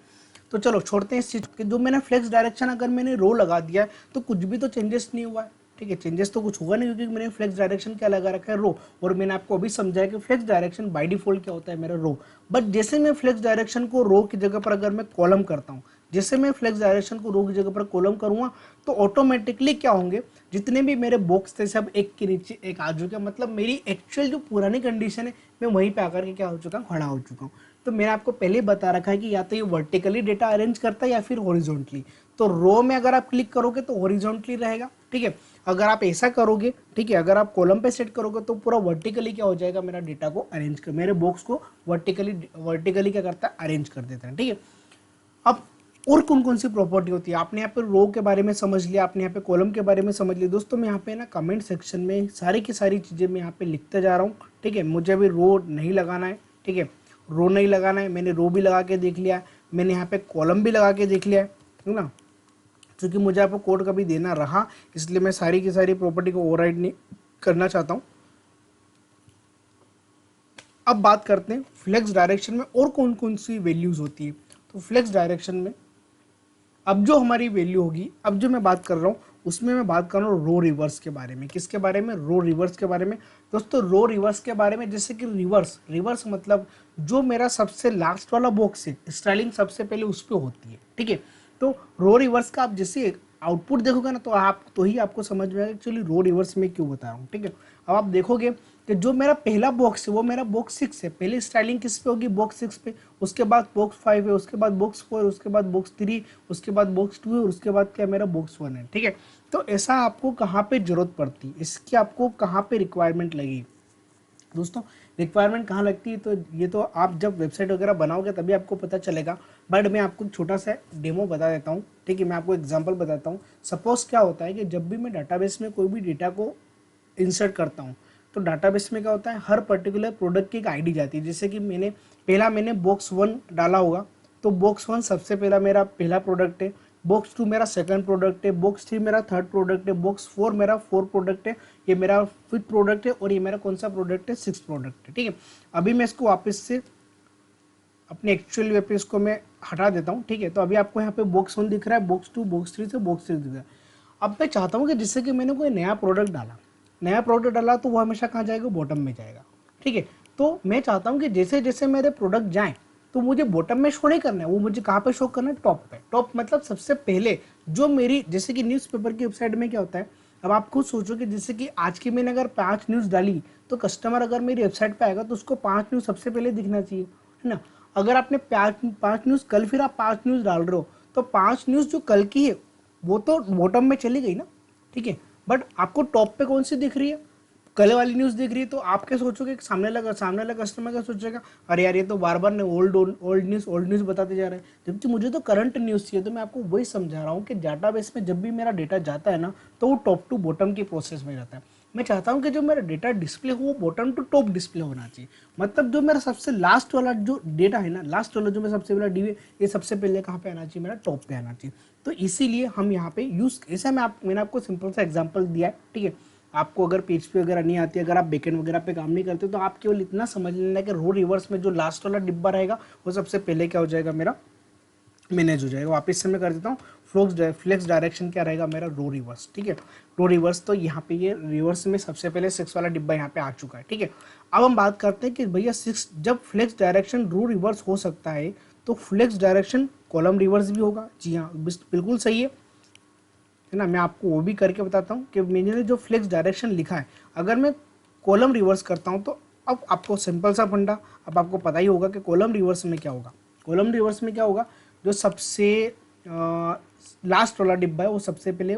तो चलो छोड़ते हैं इस चीज के। जो मैंने फ्लेक्स डायरेक्शन अगर मैंने रो लगा दिया है तो कुछ भी तो चेंजेस नहीं हुआ है। ठीक है, चेंजेस तो कुछ होगा नहीं क्योंकि मैंने फ्लेक्स डायरेक्शन क्या लगा रखा है, रो। और मैंने आपको अभी समझाया कि फ्लेक्स डायरेक्शन बाय डिफॉल्ट क्या होता है, मेरा रो। बट जैसे मैं फ्लेक्स डायरेक्शन को रो की जगह पर अगर मैं कॉलम करता हूँ, जैसे मैं फ्लेक्स डायरेक्शन को रो की जगह पर कॉलम करूंगा तो ऑटोमेटिकली क्या होंगे, जितने भी मेरे बॉक्स थे सब एक के नीचे एक आ चुके। मतलब मेरी एक्चुअल जो पुरानी कंडीशन है मैं वहीं पे आकर के क्या हो चुका हूँ, खड़ा हो चुका हूँ। तो मैंने आपको पहले बता रखा है कि या तो ये वर्टिकली डेटा अरेंज करता है या फिर हॉरिजॉन्टली। तो रो में अगर आप क्लिक करोगे तो हॉरिजॉन्टली रहेगा। ठीक है, अगर आप ऐसा करोगे, ठीक है, अगर आप कॉलम पे सेट करोगे तो पूरा वर्टिकली क्या हो जाएगा, मेरा डेटा को अरेंज कर, मेरे बॉक्स को वर्टिकली क्या करता है, अरेंज कर देता है। ठीक है, अब और कौन कौन सी प्रॉपर्टी होती है, आपने यहाँ पे रो के बारे में समझ लिया, आपने यहाँ पे कॉलम के बारे में समझ लिया। दोस्तों मैं यहाँ पे ना कमेंट सेक्शन में सारी की सारी चीज़ें मैं यहाँ पे लिखते जा रहा हूँ। ठीक है, मुझे अभी रो नहीं लगाना है। ठीक है, रो नहीं लगाना है, मैंने रो भी लगा के देख लिया, मैंने यहाँ पे कॉलम भी लगा के देख लिया है ना। क्योंकि मुझे आपको कोड कभी देना रहा इसलिए मैं सारी की सारी प्रॉपर्टी को ओवरराइड नहीं करना चाहता हूँ। अब बात करते हैं फ्लेक्स डायरेक्शन में और कौन कौन सी वैल्यूज होती है। तो फ्लेक्स डायरेक्शन में अब जो हमारी वैल्यू होगी, अब जो मैं बात कर रहा हूँ उसमें मैं बात कर रहा हूँ रो रिवर्स के बारे में। किसके बारे में, रो रिवर्स के बारे में। दोस्तों रो रिवर्स के बारे में, जैसे कि रिवर्स मतलब जो मेरा सबसे लास्ट वाला बॉक्स है, स्टाइलिंग सबसे पहले उस पर होती है। ठीक है, तो रो रिवर्स का आप जैसे आउटपुट देखोगे ना तो ही आपको समझ में आएगा एक्चुअली रो रिवर्स में क्यों बता रहा हूँ। ठीक है, अब आप देखोगे कि जो मेरा पहला बॉक्स है वो मेरा बॉक्स 6 है। पहले स्टाइलिंग किस पे होगी, बॉक्स 6 पे, उसके बाद बॉक्स 5 है, उसके बाद बॉक्स 4, उसके बाद बॉक्स 3, उसके बाद बॉक्स 2 है, और उसके बाद क्या मेरा बॉक्स 1 है। ठीक है, तो ऐसा आपको कहाँ पे जरूरत पड़ती है, इसकी आपको कहाँ पे रिक्वायरमेंट लगी। दोस्तों रिक्वायरमेंट कहाँ लगती है, तो ये तो आप जब वेबसाइट वगैरह बनाओगे तभी आपको पता चलेगा। बट मैं आपको छोटा सा डेमो बता देता हूँ। ठीक है, मैं आपको एग्जांपल बताता हूँ। सपोज क्या होता है कि जब भी मैं डाटाबेस में कोई भी डेटा को इंसर्ट करता हूँ तो डाटाबेस में क्या होता है, हर पर्टिकुलर प्रोडक्ट की एक आईडी जाती है। जैसे कि मैंने बॉक्स 1 डाला होगा तो बॉक्स 1 सबसे पहला मेरा पहला प्रोडक्ट है, बॉक्स 2 मेरा सेकंड प्रोडक्ट है, बॉक्स 3 मेरा थर्ड प्रोडक्ट है, बॉक्स 4 मेरा फोर्थ प्रोडक्ट है, ये मेरा फिफ्थ प्रोडक्ट है, और ये मेरा कौन सा प्रोडक्ट है, सिक्स्थ प्रोडक्ट है। ठीक है, अभी मैं इसको वापस से अपने एक्चुअल वेब पेज को मैं हटा देता हूँ। ठीक है, तो अभी आपको यहाँ पे बॉक्स 1 दिख रहा है, बॉक्स 2, बॉक्स 3 से बॉक्स 3 दिख रहा है। अब मैं चाहता हूँ कि जिससे कि मैंने कोई नया प्रोडक्ट डाला तो वो हमेशा कहाँ जाएगा, बॉटम में जाएगा। ठीक है, तो मैं चाहता हूँ कि जैसे जैसे मेरे प्रोडक्ट जाएं तो मुझे बॉटम में शो नहीं करना है, वो मुझे कहाँ पे शो करना है, टॉप पे। टॉप मतलब सबसे पहले जो मेरी, जैसे कि न्यूज़पेपर की वेबसाइट में क्या होता है, अब आप खुद सोचो कि जैसे कि आज की मैंने अगर 5 न्यूज़ डाली तो कस्टमर अगर मेरी वेबसाइट पे आएगा तो उसको 5 न्यूज़ सबसे पहले दिखना चाहिए, है ना। अगर आपने 5 न्यूज़ कल, फिर आप 5 न्यूज़ डाल रहे हो तो 5 न्यूज़ जो कल की है वो तो बॉटम में चली गई ना। ठीक है, बट आपको टॉप पे कौन सी दिख रही है, कल वाली न्यूज़ दिख रही है। तो आप क्या सोचोगे, सामने वाला कस्टमर क्या सोचेगा, अरे यार ये तो बार बार ने ओल्ड न्यूज़ बताते जा रहे हैं, जबकि मुझे तो करंट न्यूज़ चाहिए। तो मैं आपको वही समझा रहा हूँ कि डाटाबेस में जब भी मेरा डेटा जाता है ना तो वो टॉप टू बॉटम की प्रोसेस में जाता है। मैं चाहता हूँ कि जो मेरा डेटा डिस्प्ले हो वो बॉटम टू टॉप डिस्प्ले होना चाहिए। मतलब जो मेरा सबसे लास्ट वाला जो डेटा है ना, लास्ट वाला जो मेरा सबसे पहला डी ये सबसे पहले कहाँ पे आना चाहिए, मेरा टॉप पे आना चाहिए। तो इसीलिए हम यहाँ पे यूज, ऐसा मैंने आपको सिंपल सा एग्जांपल दिया है। ठीक है, आपको अगर पीएचपी वगैरह नहीं आती, अगर आप बैकएंड वगैरह पे काम नहीं करते तो आप केवल इतना समझ लेना कि रो रिवर्स में जो लास्ट वाला डिब्बा रहेगा वो सबसे पहले क्या हो जाएगा, मेरा मैनेज हो जाएगा। वापस से मैं कर देता हूँ, फ्लेक्स डायरेक्शन क्या रहेगा मेरा, रो रिवर्स। ठीक है, रो रिवर्स। तो यहाँ पे ये रिवर्स में सबसे पहले 6 वाला डिब्बा यहाँ पे आ चुका है। ठीक है, अब हम बात करते हैं कि भैया 6 जब फ्लेक्स डायरेक्शन रो रिवर्स हो सकता है तो फ्लेक्स डायरेक्शन कॉलम रिवर्स भी होगा। जी हाँ, बिल्कुल सही है ना। मैं आपको वो भी करके बताता हूँ कि मैंने जो फ्लेक्स डायरेक्शन लिखा है, अगर मैं कॉलम रिवर्स करता हूँ तो अब आपको सिंपल सा फंडा, अब आपको पता ही होगा कि कॉलम रिवर्स में क्या होगा। कॉलम रिवर्स में क्या होगा, जो सबसे लास्ट वाला डिब्बा है वो सबसे पहले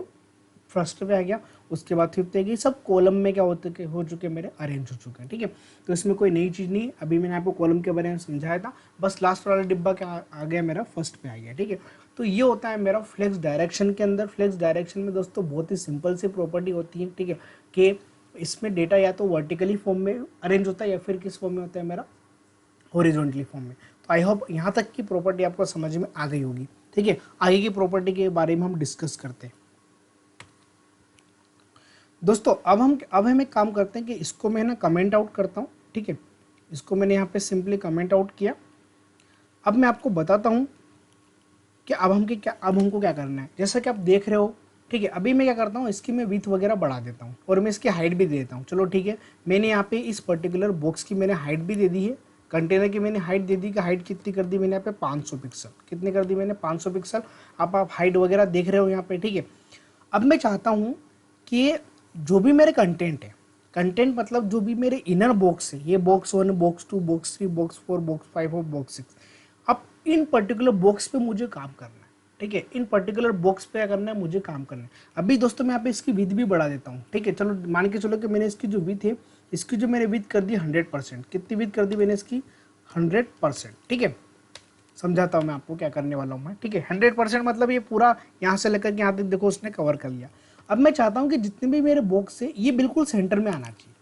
फर्स्ट पे आ गया, उसके बाद फिफ्थ है, सब कॉलम में क्या होते हो चुके मेरे, अरेंज हो चुके हैं। ठीक है, तो इसमें कोई नई चीज़ नहीं, अभी मैंने आपको कॉलम के बारे में समझाया था, बस लास्ट वाला डिब्बा क्या आ गया मेरा, फर्स्ट पे आ गया। ठीक है, तो ये होता है मेरा फ्लेक्स डायरेक्शन के अंदर। फ्लेक्स डायरेक्शन में दोस्तों बहुत ही सिंपल सी प्रॉपर्टी होती है। ठीक है, कि इसमें डेटा या तो वर्टिकली फॉर्म में अरेंज होता है या फिर किस फॉर्म में होता है मेरा, हॉरिजॉन्टली फॉर्म में। तो आई होप यहाँ तक की प्रॉपर्टी आपको समझ में आ गई होगी। ठीक है, आगे की प्रॉपर्टी के बारे में हम डिस्कस करते हैं दोस्तों। अब हम एक काम करते हैं कि इसको मैं ना कमेंट आउट करता हूँ। ठीक है, इसको मैंने यहाँ पे सिंपली कमेंट आउट किया। अब मैं आपको बताता हूँ कि अब हमको क्या करना है। जैसा कि आप देख रहे हो, ठीक है, अभी मैं क्या करता हूँ, इसकी मैं विड्थ वगैरह बढ़ा देता हूँ और मैं इसकी हाइट भी दे देता हूँ। चलो ठीक है, मैंने यहाँ पे इस पर्टिकुलर बॉक्स की मैंने हाइट भी दे दी है, कंटेनर की मैंने हाइट दे दी कि हाइट कितनी कर दी मैंने यहाँ पे 500 पिक्सल। कितनी कर दी मैंने, 500 पिक्सल। आप हाइट वगैरह देख रहे हो यहाँ पे। ठीक है, अब मैं चाहता हूँ कि जो भी मेरे कंटेंट है, कंटेंट मतलब जो भी मेरे इनर बॉक्स है, ये box 1, box 2, box 3, box 4, box 5 और बॉक्स 6, अब इन पर्टिकुलर बॉक्स पे मुझे काम करना है। ठीक है, इन पर्टिकुलर बॉक्स पे क्या करना है, मुझे काम करना है। अभी दोस्तों मैं यहाँ पे इसकी विथ भी बढ़ा देता हूँ। ठीक है, चलो मान के चलो कि मैंने इसकी जो विथ है, इसकी जो मैंने विथ कर दी 100%। कितनी विथ कर दी मैंने इसकी, 100%। ठीक है, समझाता हूँ मैं आपको क्या करने वाला हूँ मैं। ठीक है, 100% मतलब ये पूरा यहाँ से लेकर के यहाँ तक देखो उसने कवर कर लिया। अब मैं चाहता हूँ कि जितने भी मेरे बॉक्स है ये बिल्कुल सेंटर में आना चाहिए।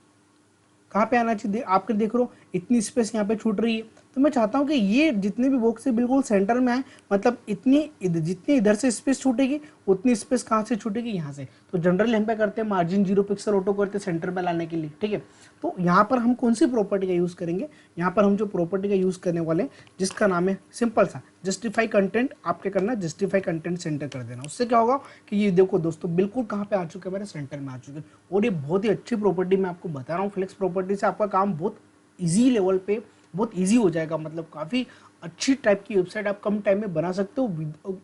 कहाँ पे आना चाहिए, आपके देख रहे हो इतनी स्पेस यहाँ पे छूट रही है, तो मैं चाहता हूँ कि ये जितने भी बॉक्स है बिल्कुल सेंटर में आए। मतलब जितनी इधर से स्पेस छूटेगी उतनी स्पेस कहाँ से छूटेगी, यहाँ से। तो जनरली हम क्या करते हैं, मार्जिन 0 पिक्सल ऑटो करते हैं सेंटर में लाने के लिए। ठीक है, तो यहाँ पर हम कौन सी प्रॉपर्टी का यूज़ करेंगे, यहाँ पर हम जो प्रॉपर्टी का यूज़ करने वाले हैं जिसका नाम है सिंपल सा जस्टिफाई कंटेंट। आपके करना जस्टिफाई कंटेंट सेंटर कर देना। उससे क्या होगा कि ये देखो दोस्तों बिल्कुल कहाँ पे आ चुके हैं, मेरे सेंटर में आ चुके हैं। और ये बहुत ही अच्छी प्रॉपर्टी मैं आपको बता रहा हूँ। फ्लेक्स प्रॉपर्टी से आपका काम बहुत ईजी लेवल पे बहुत ईजी हो जाएगा। मतलब काफ़ी अच्छी टाइप की वेबसाइट आप कम टाइम में बना सकते हो,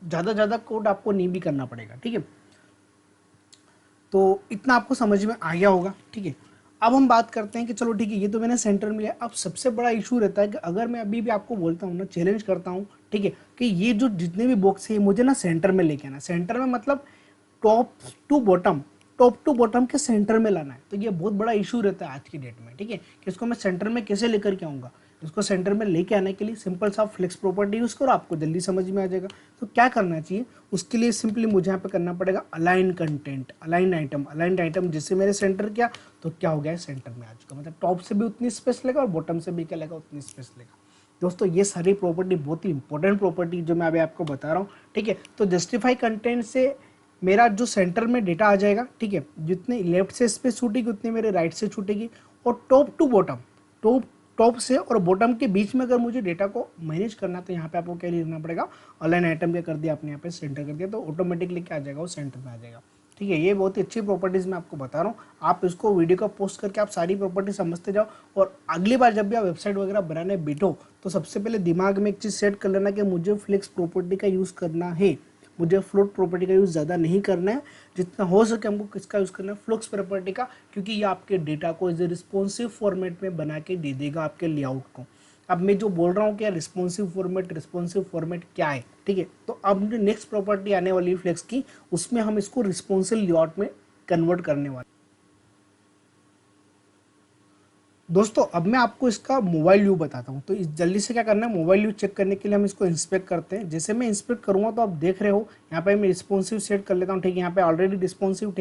ज़्यादा कोड आपको नहीं भी करना पड़ेगा। ठीक है, तो इतना आपको समझ में आ गया होगा। ठीक है, अब हम बात करते हैं कि चलो ठीक है, ये तो मैंने सेंटर में लिया। अब सबसे बड़ा इशू रहता है कि अगर मैं अभी भी आपको बोलता हूँ ना, चैलेंज करता हूँ, ठीक है, कि ये जो जितने भी बॉक्स है मुझे ना सेंटर में लेके आना। सेंटर में मतलब top to bottom, top to bottom के सेंटर में लाना है। तो ये बहुत बड़ा इशू रहता है आज की डेट में। ठीक है, कि इसको मैं सेंटर में कैसे लेकर के आऊँगा। इसको सेंटर में लेके आने के लिए सिंपल सा फ्लेक्स प्रॉपर्टी यूज़ करो, आपको जल्दी समझ में आ जाएगा। तो क्या करना चाहिए, उसके लिए सिंपली मुझे यहाँ पे करना पड़ेगा align content, align item. Align item जिससे मेरे सेंटर किया तो क्या हो गया, सेंटर में आ चुका। मतलब टॉप से भी उतनी स्पेस लेगा और बॉटम से भी क्या लेगा, उतनी स्पेस लेगा। दोस्तों ये सारी प्रॉपर्टी बहुत ही इंपॉर्टेंट प्रॉपर्टी जो मैं अभी आपको बता रहा हूँ। ठीक है, तो जस्टिफाई कंटेंट से मेरा जो सेंटर में डेटा आ जाएगा। ठीक है, जितने लेफ्ट से स्पेस छूटेगी उतनी मेरे राइट से छूटेगी। और टॉप टू बॉटम, टॉप से और बॉटम के बीच में अगर मुझे डेटा को मैनेज करना है तो यहाँ पे आपको क्या लिखना पड़ेगा, अलाइन आइटम क्या कर दिया आपने यहाँ पे सेंटर कर दिया, तो ऑटोमेटिकली क्या आ जाएगा, वो सेंटर में आ जाएगा। ठीक है, ये बहुत ही अच्छी प्रॉपर्टीज़ मैं आपको बता रहा हूँ। आप इसको वीडियो का पोस्ट करके आप सारी प्रॉपर्टी समझते जाओ। और अगली बार जब भी आप वेबसाइट वगैरह बनाने बैठो तो सबसे पहले दिमाग में एक चीज़ सेट कर लेना कि मुझे फ्लेक्स प्रॉपर्टी का यूज़ करना है, मुझे फ्लोट प्रॉपर्टी का यूज़ ज़्यादा नहीं करना है। जितना हो सके हमको किसका यूज़ करना है, फ्लक्स प्रॉपर्टी का, क्योंकि ये आपके डेटा को इज रिस्पॉन्सिव फॉर्मेट में बना के दे देगा आपके लेआउट को। अब मैं जो बोल रहा हूँ कि रिस्पॉन्सिव फॉर्मेट क्या है। ठीक है, तो अब जो नेक्स्ट प्रॉपर्टी आने वाली है फ्लेक्स की, उसमें हम इसको रिस्पॉन्सिव लेआउट में कन्वर्ट करने वाले। दोस्तों अब मैं आपको इसका मोबाइल व्यू बताता हूँ। तो इस जल्दी से क्या करना है, मोबाइल व्यू चेक करने के लिए हम इसको इंस्पेक्ट करते हैं। जैसे मैं इंस्पेक्ट करूँगा तो आप देख रहे हो यहाँ पे मैं रिस्पॉन्सिव सेट कर लेता हूँ। ठीक है, यहाँ पे ऑलरेडी रिस्पॉन्सिव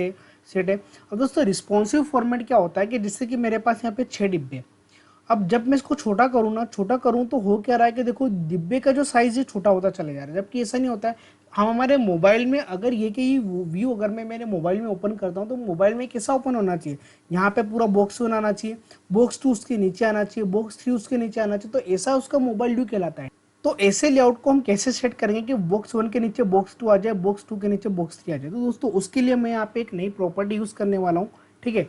सेट है। अब दोस्तों रिस्पॉन्सिव फॉर्मेट क्या होता है कि जिससे कि मेरे पास यहाँ पे 6 डिब्बे। अब जब मैं इसको छोटा करूँ ना, छोटा करूँ तो हो क्या रहा है कि देखो डिब्बे का जो साइज है छोटा होता चला जा रहा है, जबकि ऐसा नहीं होता है। हम हमारे मोबाइल में अगर ये कि व्यू अगर मैं मेरे मोबाइल में ओपन करता हूँ तो मोबाइल में कैसा ओपन होना चाहिए, यहाँ पे पूरा बॉक्स वन आना चाहिए, बॉक्स 2 उसके नीचे आना चाहिए, बॉक्स 3 उसके नीचे आना चाहिए। तो ऐसा उसका मोबाइल व्यू कहलाता है। तो ऐसे लेआउट को हम कैसे सेट करेंगे कि बॉक्स 1 के नीचे बॉक्स 2 आ जाए, बॉक्स 2 के नीचे बॉक्स 3 आ जाए। तो दोस्तों उसके लिए मैं यहाँ पे एक नई प्रॉपर्टी यूज़ करने वाला हूँ, ठीक है।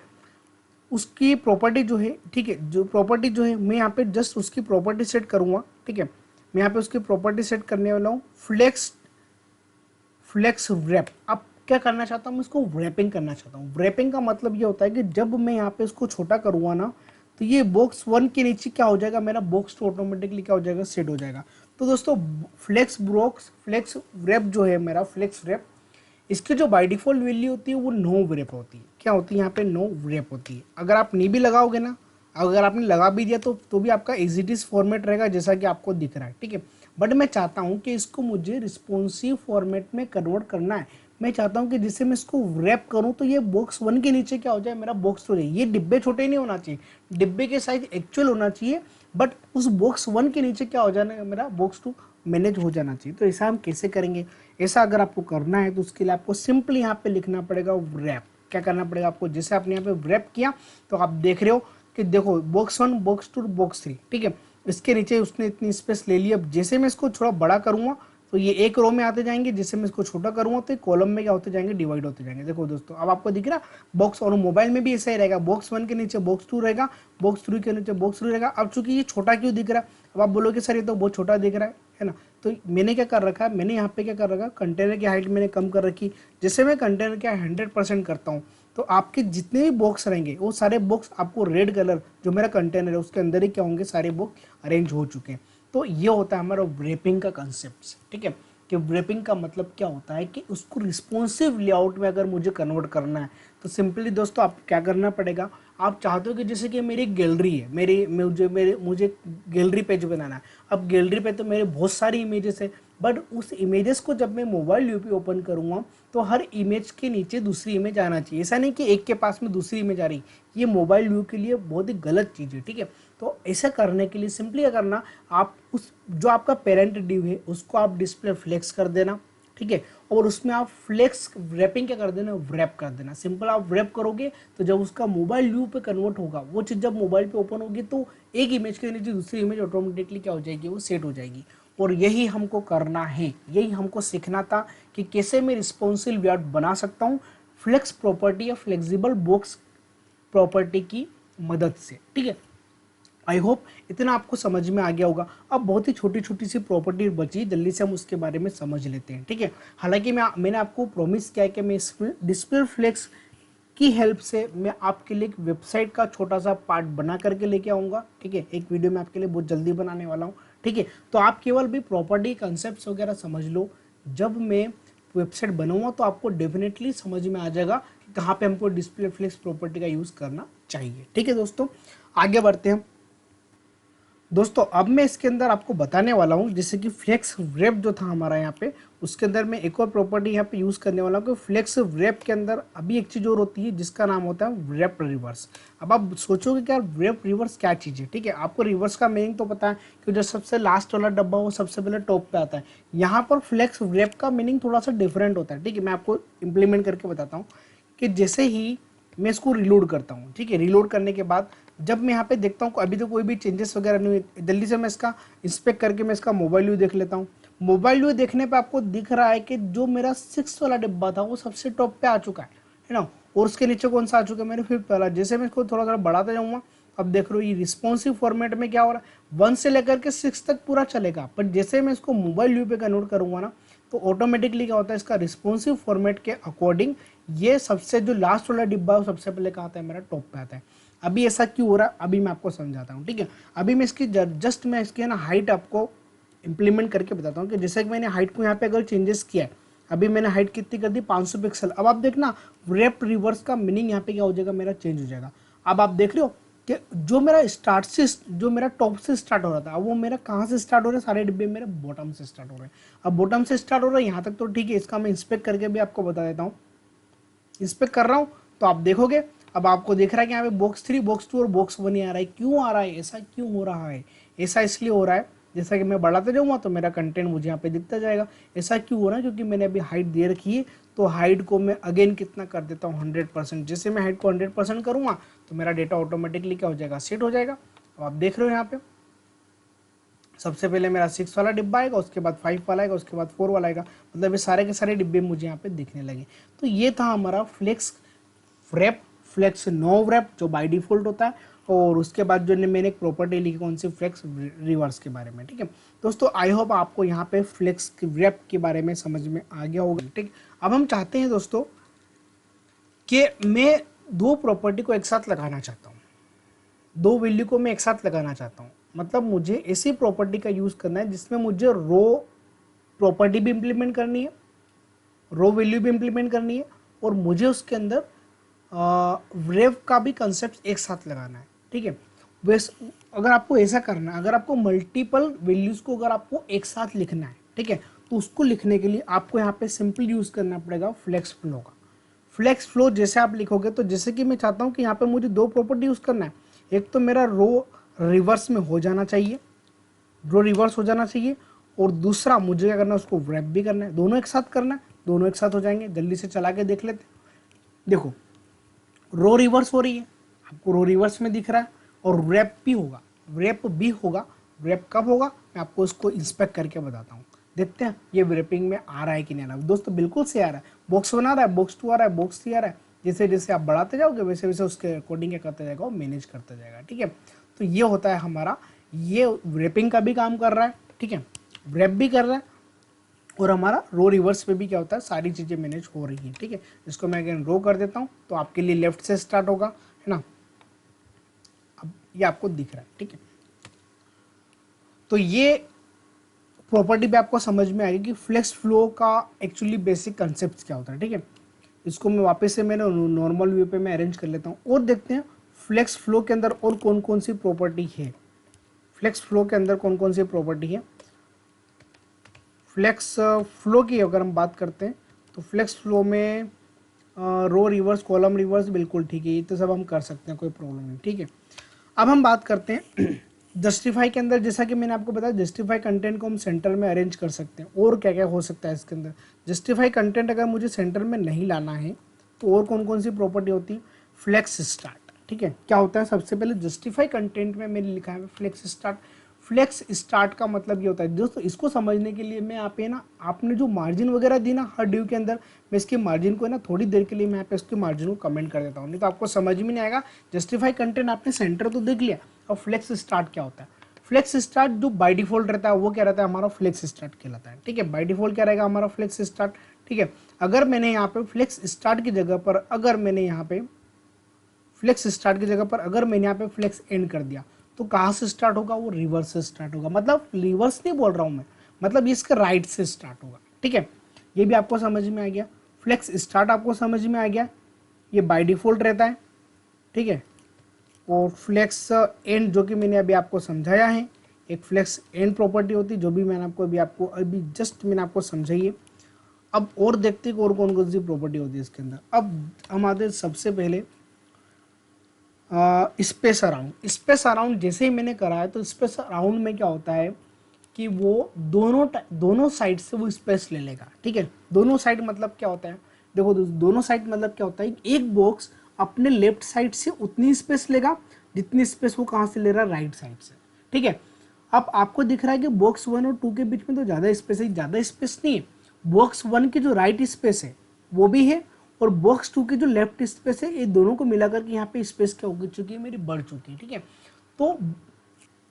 उसकी प्रॉपर्टी जो है, ठीक है, जो प्रॉपर्टी जो है मैं यहाँ पे जस्ट उसकी प्रॉपर्टी सेट करूँगा, ठीक है। मैं यहाँ पे उसकी प्रॉपर्टी सेट करने वाला हूँ फ्लेक्स फ्लेक्स रैप। अब क्या करना चाहता हूँ, मैं इसको रैपिंग करना चाहता हूँ। रैपिंग का मतलब ये होता है कि जब मैं यहाँ पे इसको छोटा करूँगा ना, तो ये बॉक्स 1 के नीचे क्या हो जाएगा, मेरा बॉक्स 2 ऑटोमेटिकली क्या हो जाएगा, सेट हो जाएगा। तो दोस्तों फ्लेक्स रैप जो है मेरा फ्लेक्स रैप, इसकी जो बाय डिफॉल्ट वैल्यू होती है वो नो रैप होती है। क्या होती है यहाँ पे, नो रैप होती है। अगर आप नहीं भी लगाओगे ना, अगर आपने लगा भी दिया तो भी आपका एज इट इज फॉर्मेट रहेगा जैसा कि आपको दिख रहा है, ठीक है। बट मैं चाहता हूँ कि इसको मुझे रिस्पॉन्सिव फॉर्मेट में कन्वर्ट करना है। मैं चाहता हूँ कि जिससे मैं इसको रैप करूँ तो ये बॉक्स 1 के नीचे क्या हो जाए, मेरा बॉक्स 2 हो जाए। ये डिब्बे छोटे नहीं होना चाहिए, डिब्बे के साइज एक्चुअल होना चाहिए, बट उस बॉक्स 1 के नीचे क्या हो जाना है, मेरा बॉक्स 2 मैनेज हो जाना चाहिए। तो ऐसा हम कैसे करेंगे, ऐसा अगर आपको करना है तो उसके लिए आपको सिंपली यहाँ पे लिखना पड़ेगा रैप। क्या करना पड़ेगा आपको, जैसे आपने यहाँ पे रैप किया तो आप देख रहे हो कि देखो बॉक्स 1 बॉक्स 2 बॉक्स 3, ठीक है। इसके नीचे उसने इतनी स्पेस ले ली। अब जैसे मैं इसको थोड़ा बड़ा करूँगा तो ये एक रो में आते जाएंगे, जैसे मैं इसको छोटा करूँगा तो कॉलम में क्या होते जाएंगे, डिवाइड होते जाएंगे। देखो दोस्तों अब आपको दिख रहा बॉक्स, और मोबाइल में भी ऐसा ही रहेगा, बॉक्स 1 के नीचे बॉक्स 2 रहेगा, बॉक्स 3 के नीचे बॉक्स 3 रहेगा। अब चूंकि ये छोटा क्यों दिख रहा है, अब आप बोलोगे सर ये तो बहुत छोटा दिख रहा है ना। तो मैंने क्या कर रखा है, मैंने यहाँ पे क्या कर रखा है, कंटेनर की हाइट मैंने कम कर रखी। जैसे मैं कंटेनर की 100% करता हूँ तो आपके जितने भी बॉक्स रहेंगे वो सारे बॉक्स आपको रेड कलर जो मेरा कंटेनर है उसके अंदर ही क्या होंगे, सारे बॉक्स अरेंज हो चुके हैं। तो ये होता है हमारा रैपिंग का कंसेप्ट, ठीक है। कि रैपिंग का मतलब क्या होता है कि उसको रिस्पॉन्सिव लेआउट में अगर मुझे कन्वर्ट करना है तो सिंपली दोस्तों आप क्या करना पड़ेगा, आप चाहते हो कि जैसे कि मेरी गैलरी है, मुझे गैलरी पेज बनाना है। अब गैलरी पे तो मेरे बहुत सारी इमेजेस है, बट उस इमेजेस को जब मैं मोबाइल व्यू पे ओपन करूँगा तो हर इमेज के नीचे दूसरी इमेज आना चाहिए। ऐसा नहीं कि एक के पास में दूसरी इमेज आ रही, ये मोबाइल व्यू के लिए बहुत ही गलत चीज़ है, ठीक है। तो ऐसा करने के लिए सिंपली क्या करना, आप उस जो आपका पेरेंट डिव है उसको आप डिस्प्ले फ्लेक्स कर देना, ठीक है। और उसमें आप फ्लेक्स रैपिंग क्या कर देना, रैप कर देना। सिंपल आप रैप करोगे तो जब उसका मोबाइल व्यू पे कन्वर्ट होगा, वो चीज़ जब मोबाइल पे ओपन होगी तो एक इमेज के नीचे दूसरी इमेज ऑटोमेटिकली क्या हो जाएगी, वो सेट हो जाएगी। और यही हमको करना है, यही हमको सीखना था कि कैसे मैं रिस्पॉन्सिव लेआउट बना सकता हूँ फ्लेक्स प्रॉपर्टी या फ्लेक्सिबल बॉक्स प्रॉपर्टी की मदद से, ठीक है। आई होप इतना आपको समझ में आ गया होगा। अब बहुत ही छोटी छोटी सी प्रॉपर्टी बची, जल्दी से हम उसके बारे में समझ लेते हैं, ठीक है। हालांकि मैंने आपको प्रॉमिस किया है कि मैं इस डिस्प्ले फ्लेक्स की हेल्प से मैं आपके लिए एक वेबसाइट का छोटा सा पार्ट बना करके लेके आऊँगा, ठीक है। एक वीडियो में आपके लिए बहुत जल्दी बनाने वाला हूँ, ठीक है। तो आप केवल भी प्रॉपर्टी कंसेप्ट वगैरह समझ लो, जब मैं वेबसाइट बनाऊँगा तो आपको डेफिनेटली समझ में आ जाएगा कि कहाँ पे हमको डिस्प्ले फ्लेक्स प्रॉपर्टी का यूज़ करना चाहिए, ठीक है। दोस्तों आगे बढ़ते हैं। दोस्तों अब मैं इसके अंदर आपको बताने वाला हूँ, जैसे कि फ्लेक्स रैप जो था हमारा यहाँ पे, उसके अंदर मैं एक और प्रॉपर्टी यहाँ पे यूज़ करने वाला हूँ कि फ्लेक्स रैप के अंदर अभी एक चीज़ और होती है जिसका नाम होता है रैप रिवर्स। अब आप सोचोगे कि यार रैप रिवर्स क्या चीज़ है, ठीक है। आपको रिवर्स का मीनिंग तो पता है कि जो सबसे लास्ट वाला डब्बा वो सबसे पहले टॉप पे आता है। यहाँ पर फ्लेक्स रैप का मीनिंग थोड़ा सा डिफरेंट होता है, ठीक है। मैं आपको इम्प्लीमेंट करके बताता हूँ कि जैसे ही मैं इसको रिलोड करता हूँ, ठीक है, रिलोड करने के बाद जब मैं यहाँ पे देखता हूँ अभी तो कोई भी चेंजेस वगैरह नहीं हुए, जल्दी से मैं इसका इंस्पेक्ट करके मैं इसका मोबाइल व्यू देख लेता हूँ। मोबाइल व्यू देखने पे आपको दिख रहा है कि जो मेरा 6 वाला डिब्बा था वो सबसे टॉप पे आ चुका है ना। और उसके नीचे कौन सा आ चुका है, मेरे 5th वाला। जैसे मैं इसको थोड़ा थोड़ा बढ़ाता जाऊँगा, अब देख रहे हो ये रिस्पॉन्सिव फॉर्मेट में क्या हो रहा है, 1 से लेकर के 6 तक पूरा चलेगा। पर जैसे मैं इसको मोबाइल व्यू पे कन्वर्ट करूँगा ना तो ऑटोमेटिकली क्या होता है, इसका रिस्पॉन्सिव फॉर्मेट के अकॉर्डिंग ये सबसे जो लास्ट वाला डिब्बा है वो सबसे पहले कहाँ आता है, मेरा टॉप पे आता है। अभी ऐसा क्यों हो रहा है, अभी मैं आपको समझाता हूँ, ठीक है। अभी मैं इसकी जस्ट मैं इसकी ना हाइट आपको इंप्लीमेंट करके बताता हूँ कि जैसे कि मैंने हाइट को यहाँ पे अगर चेंजेस किया है, अभी मैंने हाइट कितनी कर दी, 500 पिक्सल। अब आप देखना रैप रिवर्स का मीनिंग यहाँ पे क्या हो जाएगा, मेरा चेंज हो जाएगा। अब आप देख रहे हो कि जो मेरा स्टार्ट से जो मेरा टॉप से स्टार्ट हो रहा था वो मेरा कहाँ से स्टार्ट हो रहा है, सारे डिब्बे मेरे बॉटम से स्टार्ट हो रहे हैं। अब बॉटम से स्टार्ट हो रहा है यहाँ तक तो ठीक है, इसका मैं इंस्पेक्ट करके भी आपको बता देता हूँ। इंस्पेक्ट कर रहा हूँ तो आप देखोगे अब आपको दिख रहा है कि यहाँ पे बॉक्स 3 बॉक्स 2 और बॉक्स 1 ही आ रहा है। क्यों आ रहा है, ऐसा क्यों हो रहा है, ऐसा इसलिए हो रहा है जैसा कि मैं बढ़ाते जाऊँगा तो मेरा कंटेंट मुझे यहाँ पे दिखता जाएगा। ऐसा क्यों हो रहा है, क्योंकि मैंने अभी हाइट दे रखी है। तो हाइट को मैं अगेन कितना कर देता हूँ, 100%। जैसे मैं हाइट को 100% करूँगा तो मेरा डेटा ऑटोमेटिकली क्या हो जाएगा, सेट हो जाएगा। अब आप देख रहे हो यहाँ पे सबसे पहले मेरा 6 वाला डिब्बा आएगा, उसके बाद 5 वाला आएगा, उसके बाद 4 वाला आएगा, मतलब ये सारे के सारे डिब्बे मुझे यहाँ पे दिखने लगे। तो ये था हमारा flex wrap, flex no wrap जो बाय डिफॉल्ट होता है, और उसके बाद जो मैंने एक प्रॉपर्टी लिखी कौन सी, फ्लेक्स रिवर्स के बारे में। ठीक है दोस्तों, आई होप आपको यहाँ पे फ्लेक्स व्रैप के बारे में समझ में आ गया होगा। ठीक, अब हम चाहते हैं दोस्तों कि मैं दो प्रॉपर्टी को एक साथ लगाना चाहता हूँ, दो वैल्यू को मैं एक साथ लगाना चाहता हूँ। मतलब मुझे ऐसी प्रॉपर्टी का यूज़ करना है जिसमें मुझे रो प्रॉपर्टी भी इंप्लीमेंट करनी है, रो वैल्यू भी इंप्लीमेंट करनी है, और मुझे उसके अंदर वेव का भी कंसेप्ट एक साथ लगाना है। ठीक है, वैसे अगर आपको ऐसा करना है, अगर आपको मल्टीपल वैल्यूज़ को अगर आपको एक साथ लिखना है, ठीक है, तो उसको लिखने के लिए आपको यहाँ पे सिंपल यूज़ करना पड़ेगा फ्लेक्स फ्लो का। फ्लेक्स फ्लो जैसे आप लिखोगे, तो जैसे कि मैं चाहता हूँ कि यहाँ पे मुझे दो प्रॉपर्टी यूज़ करना है, एक तो मेरा रो रिवर्स में हो जाना चाहिए, रो रिवर्स हो जाना चाहिए, और दूसरा मुझे क्या करना है, उसको व्रैप भी करना है। दोनों एक साथ करना है, दोनों एक साथ हो जाएंगे। जल्दी से चला के देख लेते हैं। देखो, रो रिवर्स हो रही है, आपको रो रिवर्स में दिख रहा है, और व्रैप भी होगा, व्रैप भी होगा। व्रैप कब होगा मैं आपको इसको इंस्पेक्ट करके बताता हूँ। देखते हैं ये व्रैपिंग में आ रहा है कि नहीं आ रहा है। दोस्तों बिल्कुल से आ रहा है, बॉक्स बना रहा है, बॉक्स 2 आ रहा है, बॉक्स 3 आ रहा है। जैसे जैसे आप बढ़ाते जाओगे वैसे वैसे उसके अकॉर्डिंग क्या करता जाएगा, वो मैनेज करता जाएगा। ठीक है, तो ये होता है हमारा, ये व्रैपिंग का भी काम कर रहा है। ठीक है, व्रैप भी कर रहा है, और हमारा रो रिवर्स पे भी क्या होता है, सारी चीज़ें मैनेज हो रही हैं। ठीक है, इसको मैं अगेन रो कर देता हूँ, तो आपके लिए लेफ्ट से स्टार्ट होगा, है ना। अब ये आपको दिख रहा है। ठीक है, तो ये प्रॉपर्टी पे आपको समझ में आएगी कि फ्लेक्स फ्लो का एक्चुअली बेसिक कंसेप्ट क्या होता है। ठीक है, इसको मैं वापस से मैंने नॉर्मल व्यू पे मैं अरेंज कर लेता हूँ, और देखते हैं फ्लेक्स फ्लो के अंदर और कौन कौन सी प्रॉपर्टी है। फ्लेक्स फ्लो के अंदर कौन कौन सी प्रॉपर्टी है। फ्लेक्स फ्लो की अगर हम बात करते हैं, तो फ्लेक्स फ्लो में रो रिवर्स, कॉलम रिवर्स, बिल्कुल ठीक है, ये तो सब हम कर सकते हैं, कोई प्रॉब्लम नहीं। ठीक है, अब हम बात करते हैं जस्टिफाई के अंदर। जैसा कि मैंने आपको बताया, जस्टिफाई कंटेंट को हम सेंटर में अरेंज कर सकते हैं। और क्या क्या हो सकता है इसके अंदर, जस्टिफाई कंटेंट अगर मुझे सेंटर में नहीं लाना है, तो और कौन कौन सी प्रॉपर्टी होती है। Flex start. ठीक है, क्या होता है, सबसे पहले जस्टिफाई कंटेंट में मैंने लिखा है फ्लेक्स स्टार्ट। फ्लेक्स स्टार्ट का मतलब ये होता है दोस्तों, इसको समझने के लिए मैं यहाँ पे ना, आपने जो मार्जिन वगैरह दी ना हर ड्यू के अंदर, मैं इसकी मार्जिन को ना थोड़ी देर के लिए मैं यहाँ पे इसकी मार्जिन को कमेंट कर देता हूँ, नहीं तो आपको समझ में नहीं आएगा। जस्टिफाई कंटेंट आपने सेंटर तो देख लिया, और फ्लेक्स स्टार्ट क्या होता है। फ्लेक्स स्टार्ट जो बाय डिफॉल्ट रहता है वो क्या रहता है, हमारा फ्लेक्स स्टार्ट कहलाता है। ठीक है, बाय डिफॉल्ट क्या रहेगा, हमारा फ्लेक्स स्टार्ट। ठीक है, अगर मैंने यहाँ पे फ्लेक्स स्टार्ट की जगह पर, अगर मैंने यहाँ पे फ्लेक्स स्टार्ट की जगह पर अगर मैंने यहाँ पे फ्लेक्स एंड कर दिया, तो कहाँ से स्टार्ट होगा, वो रिवर्स से स्टार्ट होगा। मतलब रिवर्स नहीं बोल रहा हूँ मैं, मतलब इसका राइट से स्टार्ट होगा। ठीक है, ये भी आपको समझ में आ गया। फ्लेक्स स्टार्ट आपको समझ में आ गया, ये बाय डिफॉल्ट रहता है। ठीक है, और फ्लेक्स एंड जो कि मैंने अभी आपको समझाया है, एक फ्लेक्स एंड प्रॉपर्टी होती है, जो भी मैंने आपको अभी जस्ट मैंने आपको समझाई है। अब और देखते हैं और कौन कौन सी प्रॉपर्टी होती है इसके अंदर। अब हमारे सबसे पहले स्पेस अराउंड। स्पेस अराउंड जैसे ही मैंने करा है, तो स्पेस अराउंड में क्या होता है कि वो दोनों साइड से वो स्पेस ले लेगा। ठीक है, दोनों साइड मतलब क्या होता है, देखो दोनों साइड मतलब क्या होता है, एक बॉक्स अपने लेफ्ट साइड से उतनी स्पेस लेगा जितनी स्पेस वो कहाँ से ले रहा है, राइट साइड से। ठीक है, अब आपको दिख रहा है कि बॉक्स 1 और 2 के बीच में तो ज़्यादा स्पेस है, ज़्यादा स्पेस नहीं है। बॉक्स 1 की जो राइट स्पेस है वो भी है, और बॉक्स 2 की जो लेफ्ट स्पेस है, ये दोनों को मिलाकर के यहाँ पे स्पेस क्या हो चुकी है, मेरी बढ़ चुकी है। ठीक है, तो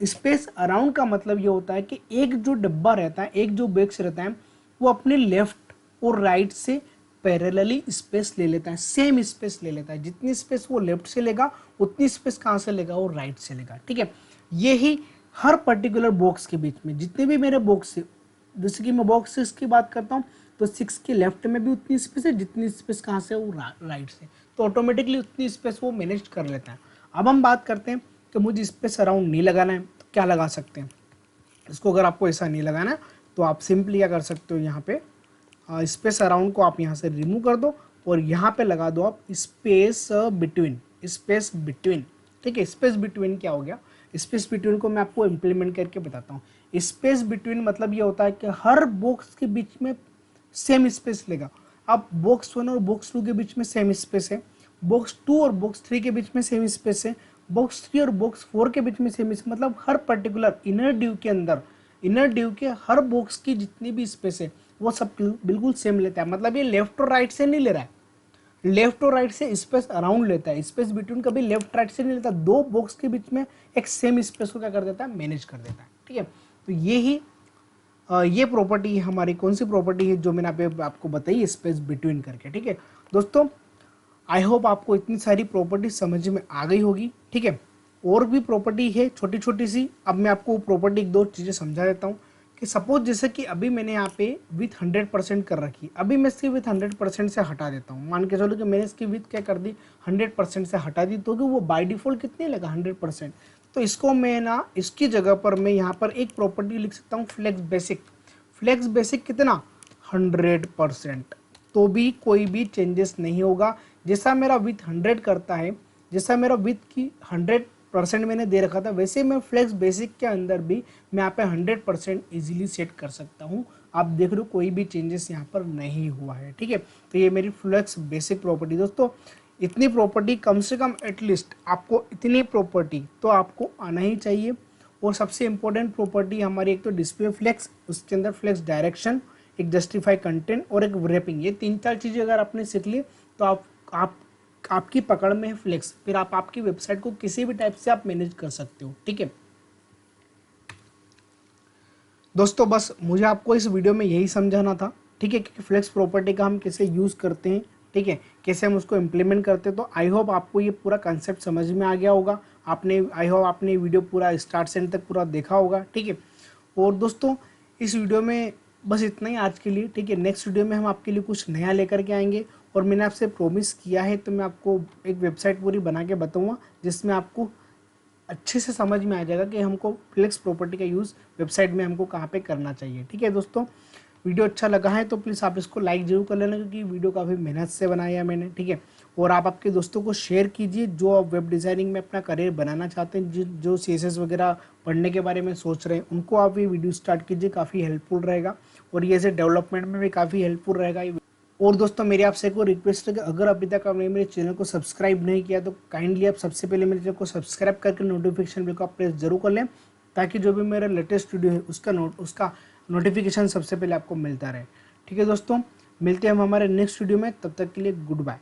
स्पेस अराउंड का मतलब ये होता है कि एक जो डब्बा रहता है, एक जो बॉक्स रहता है, वो अपने लेफ्ट और राइट से पैरेलली स्पेस ले लेता है, सेम स्पेस ले लेता है। जितनी स्पेस वो लेफ्ट से लेगा उतनी स्पेस कहाँ से लेगा, वो राइट से लेगा। ठीक है, यही हर पर्टिकुलर बॉक्स के बीच में जितने भी मेरे बॉक्स है, जैसे कि मैं बॉक्स 6 की बात करता हूँ, तो 6 के लेफ्ट में भी उतनी स्पेस है जितनी स्पेस कहाँ से, वो राइट से, तो ऑटोमेटिकली उतनी स्पेस वो मैनेज कर लेता है। अब हम बात करते हैं कि मुझे स्पेस अराउंड नहीं लगाना है, तो क्या लगा सकते हैं इसको। अगर आपको ऐसा नहीं लगाना है, तो आप सिंपली क्या कर सकते हो, यहाँ पे स्पेस अराउंड को आप यहाँ से रिमूव कर दो, और यहाँ पे लगा दो आप स्पेस बिटवीन। स्पेस बिटवीन, ठीक है, स्पेस बिटवीन क्या हो गया, स्पेस बिटवीन को मैं आपको इम्प्लीमेंट करके बताता हूँ। स्पेस बिटवीन मतलब ये होता है कि हर बॉक्स के बीच में सेम स्पेस लेगा। अब बॉक्स 1 और बॉक्स 2 के बीच में सेम स्पेस है, बॉक्स 2 और बॉक्स 3 के बीच में सेम स्पेस है, बॉक्स 3 और बॉक्स 4 के बीच में सेम स्पेस, मतलब हर पर्टिकुलर इनर ड्यू के अंदर इनर डिव के हर बॉक्स की जितनी भी स्पेस है वो सब बिल्कुल सेम लेता है। मतलब ये लेफ्ट और राइट से नहीं ले रहा है, लेफ्ट और राइट से स्पेस अराउंड लेता है, स्पेस बिटवीन कभी लेफ्ट राइट से नहीं लेता, दो बॉक्स के बीच में एक सेम स्पेस को क्या कर देता है, मैनेज कर देता है। ठीक है, तो ये ही ये प्रॉपर्टी है हमारी, कौन सी प्रॉपर्टी है जो मैंने आपको बताई, स्पेस बिटवीन करके। ठीक है दोस्तों, आई होप आपको इतनी सारी प्रॉपर्टी समझ में आ गई होगी। ठीक है, और भी प्रॉपर्टी है छोटी छोटी सी, अब मैं आपको प्रॉपर्टी एक दो चीज़ें समझा देता हूँ कि सपोज जैसे कि अभी मैंने यहाँ पे विथ 100% कर रखी, अभी मैं इसकी विथ 100% से हटा देता हूँ। मान के चलो कि मैंने इसकी विथ क्या कर दी, 100% से हटा दी, तो कि वो बाय डिफॉल्ट कितनी लगा 100%। तो इसको मैं ना, इसकी जगह पर मैं यहाँ पर एक प्रॉपर्टी लिख सकता हूँ फ्लेक्स बेसिक। फ्लेक्स बेसिक कितना, 100%, तो भी कोई भी चेंजेस नहीं होगा। जैसा मेरा विथ 100 करता है, जैसा मेरा विथ की 100% मैंने दे रखा था, वैसे मैं फ्लेक्स बेसिक के अंदर भी मैं यहाँ पे 100% इजीली सेट कर सकता हूँ। आप देख रहे हो कोई भी चेंजेस यहाँ पर नहीं हुआ है। ठीक है, तो ये मेरी फ्लेक्स बेसिक प्रॉपर्टी। दोस्तों इतनी प्रॉपर्टी कम से कम एटलीस्ट आपको, इतनी प्रॉपर्टी तो आपको आना ही चाहिए। और सबसे इंपॉर्टेंट प्रॉपर्टी हमारी एक तो डिस्प्ले फ्लेक्स, उसके अंदर फ्लेक्स डायरेक्शन, एक जस्टिफाई कंटेंट और एक रैपिंग, ये तीन चार चीज़ें अगर आपने सीख ली तो आप आपकी पकड़ में है फ्लेक्स, फिर आप आपकी वेबसाइट को किसी भी टाइप से आप मैनेज कर सकते हो। ठीक है दोस्तों, बस मुझे आपको इस वीडियो में यही समझाना था। ठीक है, कि फ्लेक्स प्रॉपर्टी का हम कैसे यूज़ करते हैं, ठीक है, कैसे हम उसको इम्प्लीमेंट करते हैं। तो आई होप आपको ये पूरा कंसेप्ट समझ में आ गया होगा। आई होप आपने वीडियो पूरा स्टार्ट से एंड तक पूरा देखा होगा। ठीक है, और दोस्तों इस वीडियो में बस इतना ही आज के लिए। ठीक है, नेक्स्ट वीडियो में हम आपके लिए कुछ नया लेकर के आएंगे, और मैंने आपसे प्रॉमिस किया है तो मैं आपको एक वेबसाइट पूरी बना के बताऊँगा जिसमें आपको अच्छे से समझ में आ जाएगा कि हमको फ्लेक्स प्रॉपर्टी का यूज़ वेबसाइट में हमको कहाँ पे करना चाहिए। ठीक है दोस्तों, वीडियो अच्छा लगा है तो प्लीज़ आप इसको लाइक जरूर कर लेना, क्योंकि वीडियो काफ़ी मेहनत से बनाया है मैंने। ठीक है, और आप आपके दोस्तों को शेयर कीजिए जो आप वेब डिज़ाइनिंग में अपना करियर बनाना चाहते हैं, जो CSS वगैरह पढ़ने के बारे में सोच रहे हैं, उनको आप ये वीडियो स्टार्ट कीजिए, काफ़ी हेल्पफुल रहेगा, और ये ऐसे डेवलपमेंट में भी काफ़ी हेल्पफुल रहेगा। और दोस्तों मेरी आपसे एक रिक्वेस्ट है कि अगर अभी तक आपने मेरे चैनल को सब्सक्राइब नहीं किया तो काइंडली आप सबसे पहले मेरे चैनल को सब्सक्राइब करके नोटिफिकेशन बेल को आप प्रेस जरूर कर लें, ताकि जो भी मेरा लेटेस्ट वीडियो है उसका नोटिफिकेशन सबसे पहले आपको मिलता रहे। ठीक है दोस्तों, मिलते हैं हम हमारे नेक्स्ट वीडियो में, तब तक के लिए गुड बाय।